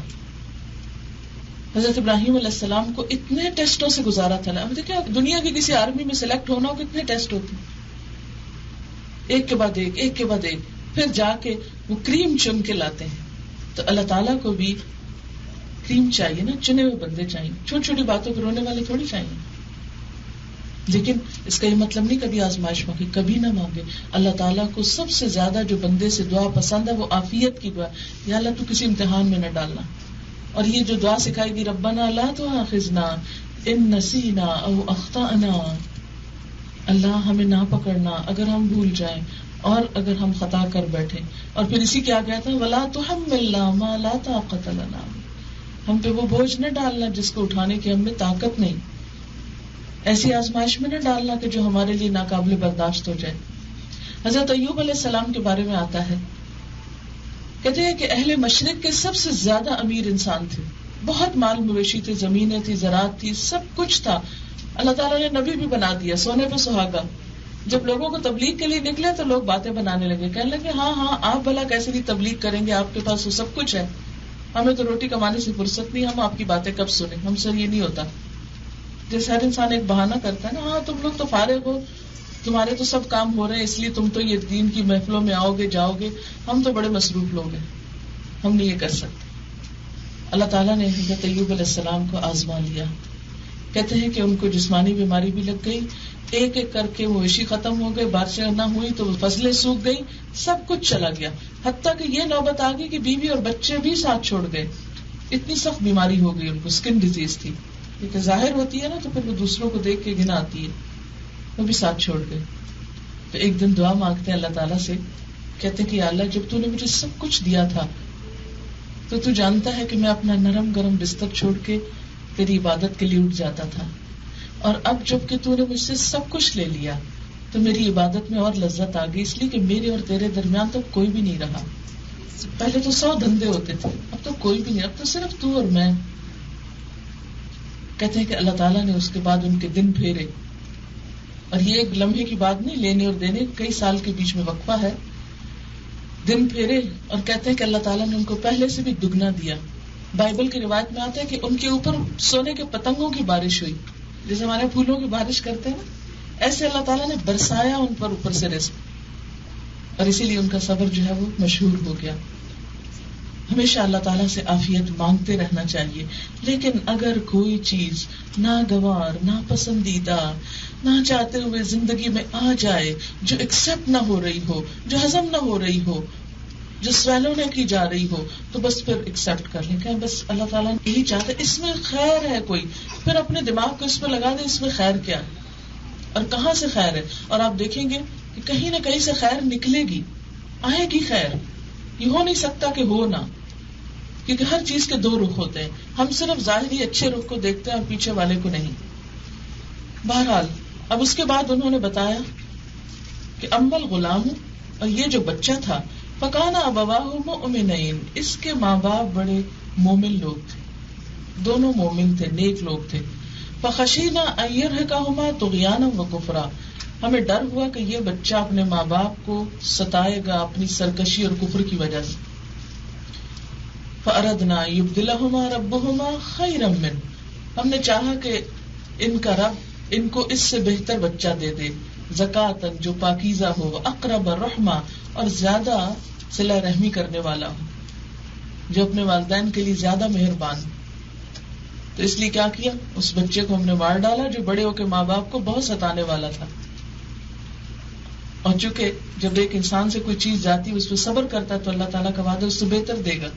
حضرت ابراہیم علیہ السلام کو اتنے ٹیسٹوں سے گزارا تھا نا. اب دیکھیں دنیا کی کسی آرمی میں سلیکٹ ہونا ہو کتنے ٹیسٹ ہوتے ہیں, ایک کے بعد ایک, ایک کے بعد ایک, پھر جا کے وہ کریم چن کے لاتے ہیں. تو اللہ تعالیٰ کو بھی کریم چاہیے نا, چنے ہوئے بندے چاہیے, چھوٹی چھوٹی باتوں پہ رونے والے تھوڑی چاہیے. لیکن اس کا یہ مطلب نہیں کبھی آزمائش مانگے, کبھی نہ مانگے. اللہ تعالیٰ کو سب سے زیادہ جو بندے سے دعا پسند ہے وہ عافیت کی دعا, یا اللہ تو کسی امتحان میں نہ ڈالنا. اور یہ جو دعا سکھائی گی ربنا لا تؤاخذنا ان نسینا او اخطأنا, اللہ ہمیں نہ پکڑنا اگر ہم بھول جائیں اور اگر ہم خطا کر بیٹھے. اور پھر اسی کیا کہتا ہے ولا تحملنا ما لا طاقت لنا, ہم پہ وہ بوجھ نہ ڈالنا جس کو اٹھانے کی ہم میں طاقت نہیں, ایسی آزمائش میں نہ ڈالنا کہ جو ہمارے لیے ناقابل برداشت ہو جائے. حضرت ایوب علیہ السلام کے بارے میں آتا ہے, کہتے ہیں کہ اہل مشرق کے سب سے زیادہ امیر انسان تھے, بہت مال مویشی تھے, زمینیں تھی, زراعت تھی, سب کچھ تھا. اللہ تعالیٰ نے نبی بھی بنا دیا, سونے پہ سہاگا. جب لوگوں کو تبلیغ کے لیے نکلے تو لوگ باتیں بنانے لگے, کہنے لگے ہاں ہاں آپ بھلا کیسے نہیں تبلیغ کریں گے, آپ کے پاس وہ سب کچھ ہے, ہمیں تو روٹی کمانے سے فرصت نہیں, ہم آپ کی باتیں کب سنیں, ہم سے یہ نہیں ہوتا. جیسے ہر انسان ایک بہانہ کرتا ہے نا, ہاں تم لوگ تو فارغ ہو, تمہارے تو سب کام ہو رہے ہیں اس لیے تم تو یہ دین کی محفلوں میں آؤ گے جاؤ گے, ہم تو بڑے مصروف لوگ ہیں, ہم نہیں یہ کر سکتے. اللہ تعالیٰ نے حضرت ایوب علیہ السلام کو آزما لیا. کہتے ہیں کہ ان کو جسمانی بیماری بھی لگ گئی, ایک ایک کر کے مویشی ختم ہو گئے, بارشیں نہ ہوئی تو فصلیں سوکھ گئی, سب کچھ چلا گیا. حتیٰ کہ یہ نوبت آ گئی کہ بیوی اور بچے بھی ساتھ چھوڑ گئے, اتنی سخت بیماری ہو گئی ان کو, اسکن ڈیزیز تھی, کیونکہ ظاہر ہوتی ہے نا تو پھر وہ دوسروں کو دیکھ کے گھن آتی ہے, وہ بھی ساتھ چھوڑ گئے. تو ایک دن دعا مانگتے ہیں اللہ تعالیٰ سے, کہتے کہ یا اللہ جب تو نے مجھے سب کچھ دیا تھا تو تو جانتا ہے کہ میں اپنا نرم گرم بستر چھوڑ کے تیری عبادت کے لیے اٹھ جاتا تھا, اور اب جب کہ تو نے مجھ سے سب کچھ لے لیا تو میری عبادت میں اور لذت آ گئی, اس لیے کہ میرے اور تیرے درمیان تو کوئی بھی نہیں رہا. پہلے تو 100 دھندے ہوتے تھے, اب تو کوئی بھی نہیں, اب تو صرف تو اور میں. کہتے ہیں کہ اللہ تعالیٰ نے اس کے بعد ان کے دن پھیرے, اور یہ ایک لمحے کی بات نہیں, لینے اور دینے کئی سال کے بیچ میں وقفہ ہے. دن پھیرے اور کہتے ہیں کہ اللہ تعالیٰ نے ان کو پہلے سے بھی دگنا دیا. بائبل کی روایت میں آتا ہے کہ ان کے اوپر سونے کے پتنگوں کی بارش ہوئی, جیسے ہمارے پھولوں کی بارش کرتے ہیں نا, ایسے اللہ تعالیٰ نے برسایا ان پر اوپر سے رزق, اور اسی لیے ان کا صبر جو ہے وہ مشہور ہو گیا. ہمیشہ اللہ تعالیٰ سے عافیت مانگتے رہنا چاہیے, لیکن اگر کوئی چیز ناگوار, ناپسندیدہ, نہ چاہتے ہوئے زندگی میں آ جائے, جو ایکسپٹ نہ ہو رہی ہو, جو ہضم نہ ہو رہی ہو, جو سویلو نہ کی جا رہی ہو, تو بس پھر ایکسپٹ کر لیں کہ بس اللہ تعالیٰ یہی چاہتے, اس میں خیر ہے کوئی, پھر اپنے دماغ کو اس پہ لگا دیں اس میں خیر کیا ہے اور کہاں سے خیر ہے. اور آپ دیکھیں گے کہ کہیں نہ کہیں سے خیر نکلے گی, آئے گی خیر. یہ ہو نہیں سکتا کہ ہو نہ, کیونکہ ہر چیز کے 2 رخ ہوتے ہیں, ہم صرف ظاہری اچھے رخ کو دیکھتے ہیں اور پیچھے والے کو نہیں. بہرحال اب اس کے بعد انہوں نے بتایا کہ اما الغلام, اور یہ جو بچہ تھا, فکانا ابواہ مؤمنین, اس کے ماں باپ بڑے مومن لوگ تھے, دونوں مومن تھے, نیک لوگ تھے. فخشینا ان یرهقهما طغیانا وکفرا, ہمیں ڈر ہوا کہ یہ بچہ اپنے ماں باپ کو ستائے گا اپنی سرکشی اور کفر کی وجہ سے. فاردنا یبدلهما ربهما خیرا من, ہم نے چاہا کہ ان کا رب ان کو اس سے بہتر بچہ دے دے, زکاتن جو پاکیزہ ہو, اقرب رحمہ اور زیادہ صلہ رحمی کرنے والا ہو. جو اپنے والدین کے لیے زیادہ مہربان. تو اس لیے کیا کیا, اس بچے کو ہم نے مار ڈالا جو بڑے ہو کے ماں باپ کو بہت ستانے والا تھا. اور چونکہ جب ایک انسان سے کوئی چیز جاتی ہے اس پہ صبر کرتا ہے تو اللہ تعالیٰ کا وعدہ اس سے بہتر دے گا.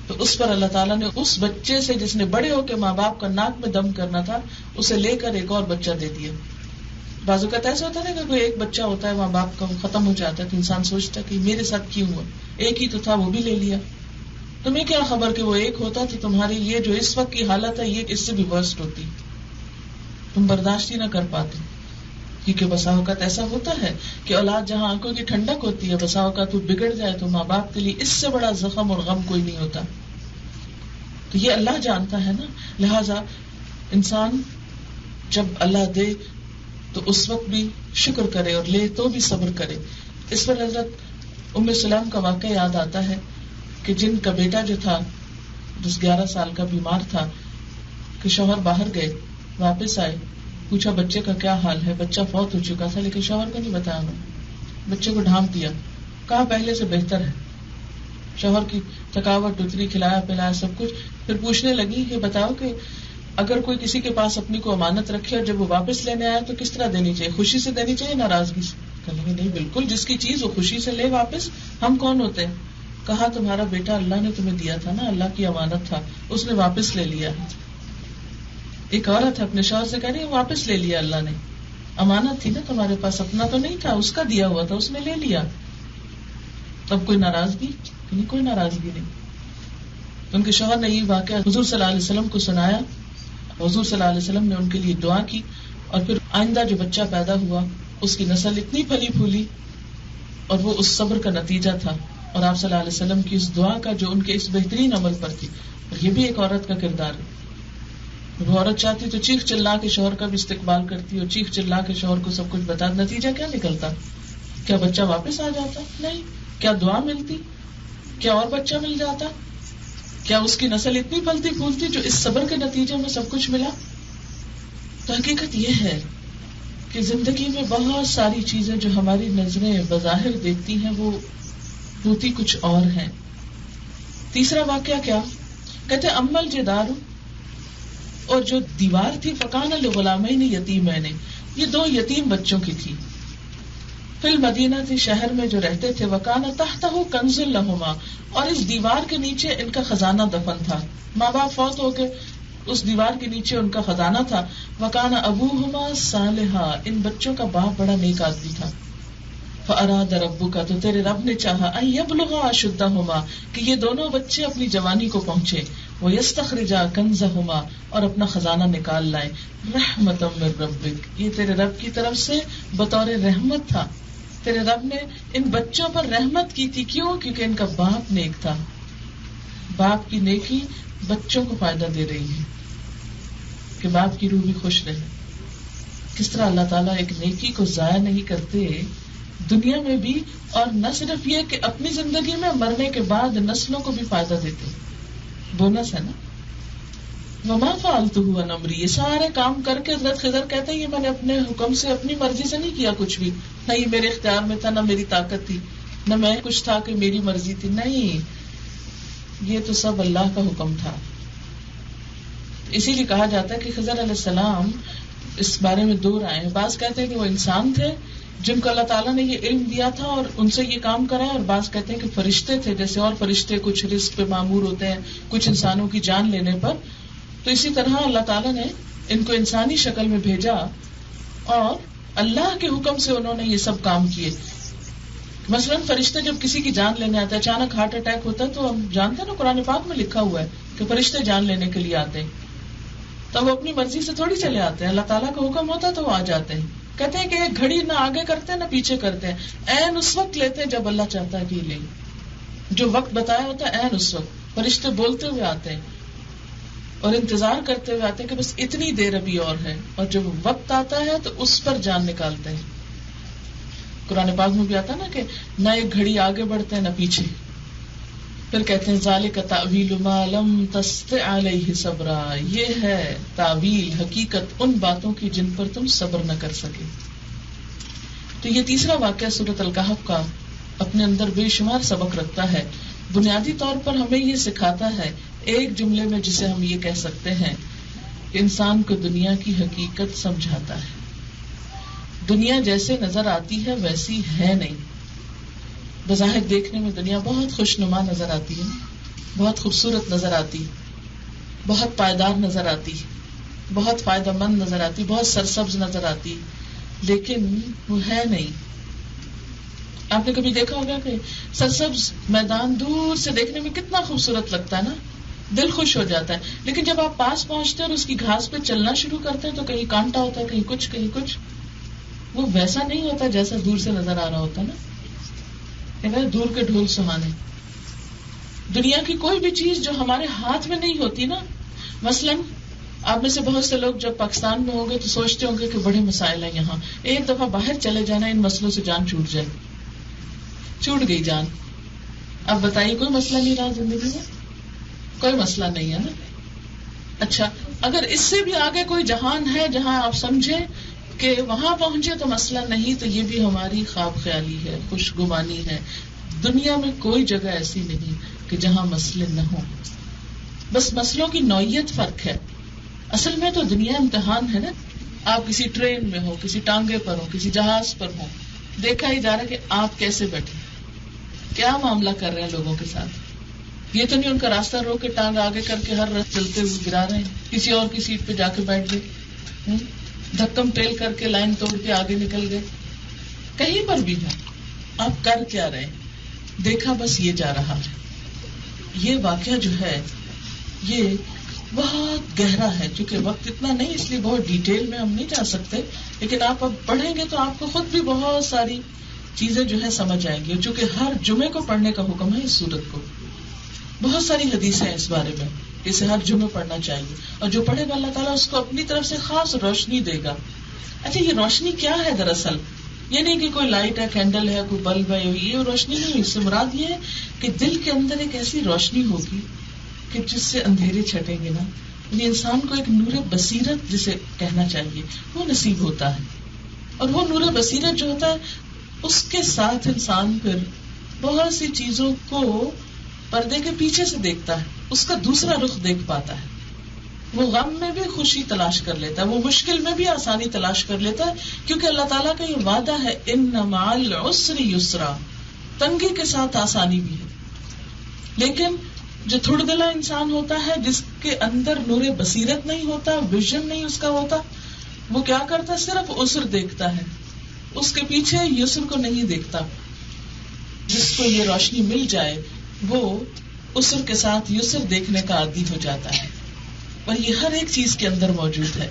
تو اس پر اللہ تعالیٰ نے اس بچے سے جس نے بڑے ہو کے ماں باپ کا ناک میں دم کرنا تھا اسے لے کر ایک اور بچہ دے دیا. بعض اوقات ایسا ہوتا ہے نا کہ کوئی ایک بچہ ہوتا ہے ماں باپ کا ختم ہو جاتا ہے تو انسان سوچتا ہے کہ میرے ساتھ کیوں ہوا, ایک ہی تو تھا وہ بھی لے لیا. تمہیں کیا خبر کہ وہ ایک ہوتا تو تمہاری یہ جو اس وقت کی حالت ہے یہ اس سے بھی ورسٹ ہوتی, تم برداشت ہی نہ کر پاتے. کیونکہ بسا اوقات ایسا ہوتا ہے کہ اولاد جہاں آنکھوں کی ٹھنڈک ہوتی ہے بسا اوقات وہ بگڑ جائے تو ماں باپ کے لیے اس سے بڑا زخم اور غم کوئی نہیں ہوتا. تو یہ اللہ جانتا ہے نا, لہذا انسان جب اللہ دے تو اس وقت بھی شکر کرے اور لے تو بھی صبر کرے. اس پر حضرت ام سلام کا واقعہ یاد آتا ہے کہ جن کا بیٹا جو تھا 10-11 سال کا بیمار تھا کہ شوہر باہر گئے واپس آئے, پوچھا بچے کا کیا حال ہے. بچہ فوت ہو چکا تھا لیکن شوہر کو نہیں بتایا انہوں نے, بچے کو ڈھانپ دیا, کہا پہلے سے بہتر ہے. شوہر کی تھکاوٹ اتری, کھلایا پلایا سب کچھ. پھر پوچھنے لگی کہ بتاؤ کہ اگر کوئی کسی کے پاس اپنی کو امانت رکھے اور جب وہ واپس لینے آیا تو کس طرح دینی چاہیے, خوشی سے دینی چاہیے ناراضگی سے؟ کہیں نہیں, بالکل جس کی چیز وہ خوشی سے لے واپس, ہم کون ہوتے ہیں. کہا تمہارا بیٹا اللہ نے تمہیں دیا تھا نا, اللہ کی امانت تھا, اس نے واپس لے لیا. ایک عورت اپنے شوہر سے کہہ رہی ہے واپس لے لیا اللہ نے, امانت تھی نا تمہارے پاس, اپنا تو نہیں تھا, اس کا دیا ہوا تھا, اس نے لے لیا. تب کوئی ناراضگی نہیں, کوئی ناراضگی نہیں. ان کے شوہر نے یہ واقعہ حضور صلی اللہ علیہ وسلم کو سنایا. حضور صلی اللہ علیہ وسلم نے ان کے لیے دعا کی اور پھر آئندہ جو بچہ پیدا ہوا اس کی نسل اتنی پھلی پھولی اور وہ اس صبر کا نتیجہ تھا اور آپ صلی اللہ علیہ وسلم کی اس دعا کا جو ان کے اس بہترین عمل پر تھی. اور یہ بھی ایک عورت کا کردار ہے. وہ عورت چاہتی تو چیخ چلا کے شوہر کا بھی استقبال کرتی اور چیخ چلا کے شوہر کو سب کچھ بتا, نتیجہ کیا نکلتا؟ کیا بچہ واپس آ جاتا؟ نہیں. کیا دعا ملتی؟ کیا اور بچہ مل جاتا؟ کیا اس کی نسل اتنی پھلتی پھولتی جو اس صبر کے نتیجے میں سب کچھ ملا؟ تو حقیقت یہ ہے کہ زندگی میں بہت ساری چیزیں جو ہماری نظریں بظاہر دیکھتی ہیں وہ ہوتی کچھ اور ہیں. تیسرا واقعہ کیا کہتے ہیں, امل جدار, اور جو دیوار تھی فکان لغلامین یتیمین, یہ 2 یتیم بچوں کی تھی. فی المدینہ تھی, شہر میں جو رہتے تھے, وکان تحتہ کنز لہما, اور اس دیوار کے نیچے ان کا خزانہ دفن تھا. ماں باپ فوت ہو کے اس دیوار کے نیچے ان کا خزانہ تھا. وکان ابوہما صالحا, ان بچوں کا باپ بڑا نیک آدمی تھا. فاراد ربک, تو تیرے رب نے چاہا, ان یبلغا اشدہما, کہ یہ دونوں بچے اپنی جوانی کو پہنچے, ویستخرجا کنزہما, اور اپنا خزانہ نکال لائے. رحمتا من ربک, یہ تیرے رب کی طرف سے بطور رحمت تھا. تیرے رب نے ان بچوں پر رحمت کی تھی. کیوں؟ کیونکہ ان کا باپ نیک تھا. باپ کی نیکی بچوں کو فائدہ دے رہی ہے کہ باپ کی روح بھی خوش رہے. کس طرح اللہ تعالیٰ ایک نیکی کو ضائع نہیں کرتے دنیا میں بھی, اور نہ صرف یہ کہ اپنی زندگی میں, مرنے کے بعد نسلوں کو بھی فائدہ دیتے. بونس ہے نا. وما فعلتہ عن امری, یہ سارے کام کر کے حضرت خضر کہتے ہیں یہ میں نے اپنے حکم سے, اپنی مرضی سے نہیں کیا کچھ بھی. نہ یہ میرے اختیار میں تھا, نہ میری طاقت تھی, نہ میں کچھ تھا کہ میری مرضی تھی. نہیں, یہ تو سب اللہ کا حکم تھا. اسی لیے کہا جاتا ہے کہ خضر علیہ السلام, اس بارے میں 2 رائے ہیں. بعض کہتے ہیں کہ وہ انسان تھے جن کو اللہ تعالیٰ نے یہ علم دیا تھا اور ان سے یہ کام کرایا, اور بعض کہتے ہیں کہ فرشتے تھے, جیسے اور فرشتے کچھ رزق پہ مامور ہوتے ہیں, کچھ انسانوں کی جان لینے پر. تو اسی طرح اللہ تعالیٰ نے ان کو انسانی شکل میں بھیجا اور اللہ کے حکم سے انہوں نے یہ سب کام کیے. مثلاً فرشتے جب کسی کی جان لینے آتے ہیں, اچانک ہارٹ اٹیک ہوتا ہے, تو ہم جانتے ہیں نا قرآن پاک میں لکھا ہوا ہے کہ فرشتے جان لینے کے لیے آتے ہیں. تو وہ اپنی مرضی سے تھوڑی چلے آتے ہیں, اللہ تعالیٰ کا حکم ہوتا ہے تو وہ آ جاتے ہیں. کہتے ہیں کہ ایک گھڑی نہ آگے کرتے ہیں نہ پیچھے کرتے ہیں, عین اس وقت لیتے ہیں جب اللہ چاہتا ہے کہ یہ لیں. جو وقت بتایا ہوتا ہے عین اس وقت فرشتے بولتے ہوئے آتے ہیں اور انتظار کرتے ہوئے آتے ہیں کہ بس اتنی دیر ابھی اور ہے, اور جب وقت آتا ہے تو اس پر جان نکالتے ہیں. قرآن پاک میں بھی آتا ہے نا کہ نہ ایک گھڑی آگے بڑھتے ہیں نہ پیچھے. پھر کہتے ہیں ذالک تأویل ما لم تستطع علیہ صبرا, یہ ہے تعویل, حقیقت ان باتوں کی جن پر تم صبر نہ کر سکے. تو یہ تیسرا واقعہ سورۃ الکہف کا اپنے اندر بے شمار سبق رکھتا ہے. بنیادی طور پر ہمیں یہ سکھاتا ہے ایک جملے میں جسے ہم یہ کہہ سکتے ہیں کہ انسان کو دنیا کی حقیقت سمجھاتا ہے. دنیا جیسے نظر آتی ہے ویسی ہے نہیں. بظاہر دیکھنے میں دنیا بہت خوشنما نظر آتی ہے, بہت خوبصورت نظر آتی, بہت پائیدار نظر آتی, بہت فائدہ مند نظر آتی, بہت سرسبز نظر آتی, لیکن وہ ہے نہیں. آپ نے کبھی دیکھا ہوگا کہ سرسبز میدان دور سے دیکھنے میں کتنا خوبصورت لگتا ہے نا, دل خوش ہو جاتا ہے, لیکن جب آپ پاس پہنچتے ہیں اور اس کی گھاس پہ چلنا شروع کرتے ہیں تو کہیں کانٹا ہوتا ہے, کہیں کچھ کہیں کچھ. وہ ویسا نہیں ہوتا جیسا دور سے نظر آ رہا ہوتا نا. دور کے ڈھول سہانے. دنیا کی کوئی بھی چیز جو ہمارے ہاتھ میں نہیں ہوتی نا, مثلاً آپ میں سے بہت سے لوگ جب پاکستان میں ہوں گے تو سوچتے ہوں گے کہ بڑے مسائل ہیں یہاں, ایک دفعہ باہر چلے جانا ان مسئلوں سے جان چھوٹ جائے. چھوٹ گئی جان. اب بتائیے کوئی مسئلہ نہیں رہا زندگی میں, کوئی مسئلہ نہیں ہے نا. اچھا, اگر اس سے بھی آگے کوئی جہان ہے جہاں آپ سمجھے کہ وہاں پہنچے تو مسئلہ نہیں, تو یہ بھی ہماری خواب خیالی ہے, خوش گمانی ہے. دنیا میں کوئی جگہ ایسی نہیں کہ جہاں مسئلے نہ ہوں, بس مسئلوں کی نوعیت فرق ہے. اصل میں تو دنیا امتحان ہے نا. آپ کسی ٹرین میں ہو, کسی ٹانگے پر ہو, کسی جہاز پر ہو, دیکھا ہی جا رہا ہے کہ آپ کیسے بیٹھے, کیا معاملہ کر رہے ہیں لوگوں کے ساتھ. یہ تو نہیں ان کا راستہ روک کے ٹانگ آگے کر کے ہر رات چلتے ہوئے گرا رہے ہیں, کسی اور کی سیٹ پہ جا کے بیٹھ گئے, دھکم ٹیل کر کے لائن توڑ کے آگے نکل گئے. کہیں پر بھی ہے آپ کر کیا رہے, دیکھا بس یہ جا رہا ہے. یہ واقعہ جو ہے یہ بہت گہرا ہے. چونکہ وقت اتنا نہیں اس لیے بہت ڈیٹیل میں ہم نہیں جا سکتے, لیکن آپ اب پڑھیں گے تو آپ کو خود بھی بہت ساری چیزیں جو ہے سمجھ آئیں گی. چونکہ ہر جمعے کو پڑھنے کا حکم ہے اس سورت کو. بہت ساری حدیث ہیں اس بارے میں, اسے ہر جمعے پڑھنا چاہیے, اور جو پڑھے گا اللہ تعالیٰ اس کو اپنی طرف سے خاص روشنی دے گا. اچھا, یہ روشنی کیا ہے دراصل؟ یہ نہیں کہ کوئی لائٹ ہے, کینڈل ہے, کوئی بلب ہے, یہ روشنی نہیں. اس سے مراد یہ ہے کہ دل کے اندر ایک ایسی روشنی ہوگی کہ جس سے اندھیرے چھٹیں گے نا. یعنی انسان کو ایک نور بصیرت جسے کہنا چاہیے وہ نصیب ہوتا ہے. اور وہ نور بصیرت جو ہوتا ہے اس کے ساتھ انسان پھر بہت سی چیزوں کو پردے کے پیچھے سے دیکھتا ہے, اس کا دوسرا رخ دیکھ پاتا ہے. وہ غم میں بھی خوشی تلاش کر لیتا ہے, وہ مشکل میں بھی آسانی تلاش کر لیتا ہے, کیونکہ اللہ تعالیٰ کا یہ وعدہ ہے ان مع العسر یسرا, تنگی کے ساتھ آسانی بھی ہے. لیکن جو تھوڑ دلا انسان ہوتا ہے, جس کے اندر نور بصیرت نہیں ہوتا, ویژن نہیں اس کا ہوتا, وہ کیا کرتا ہے, صرف عسر دیکھتا ہے, اس کے پیچھے یسر کو نہیں دیکھتا. جس کو یہ روشنی مل جائے وہ عسر کے ساتھ یسر دیکھنے کا عادی ہو جاتا ہے, اور یہ ہر ایک چیز کے اندر موجود ہے.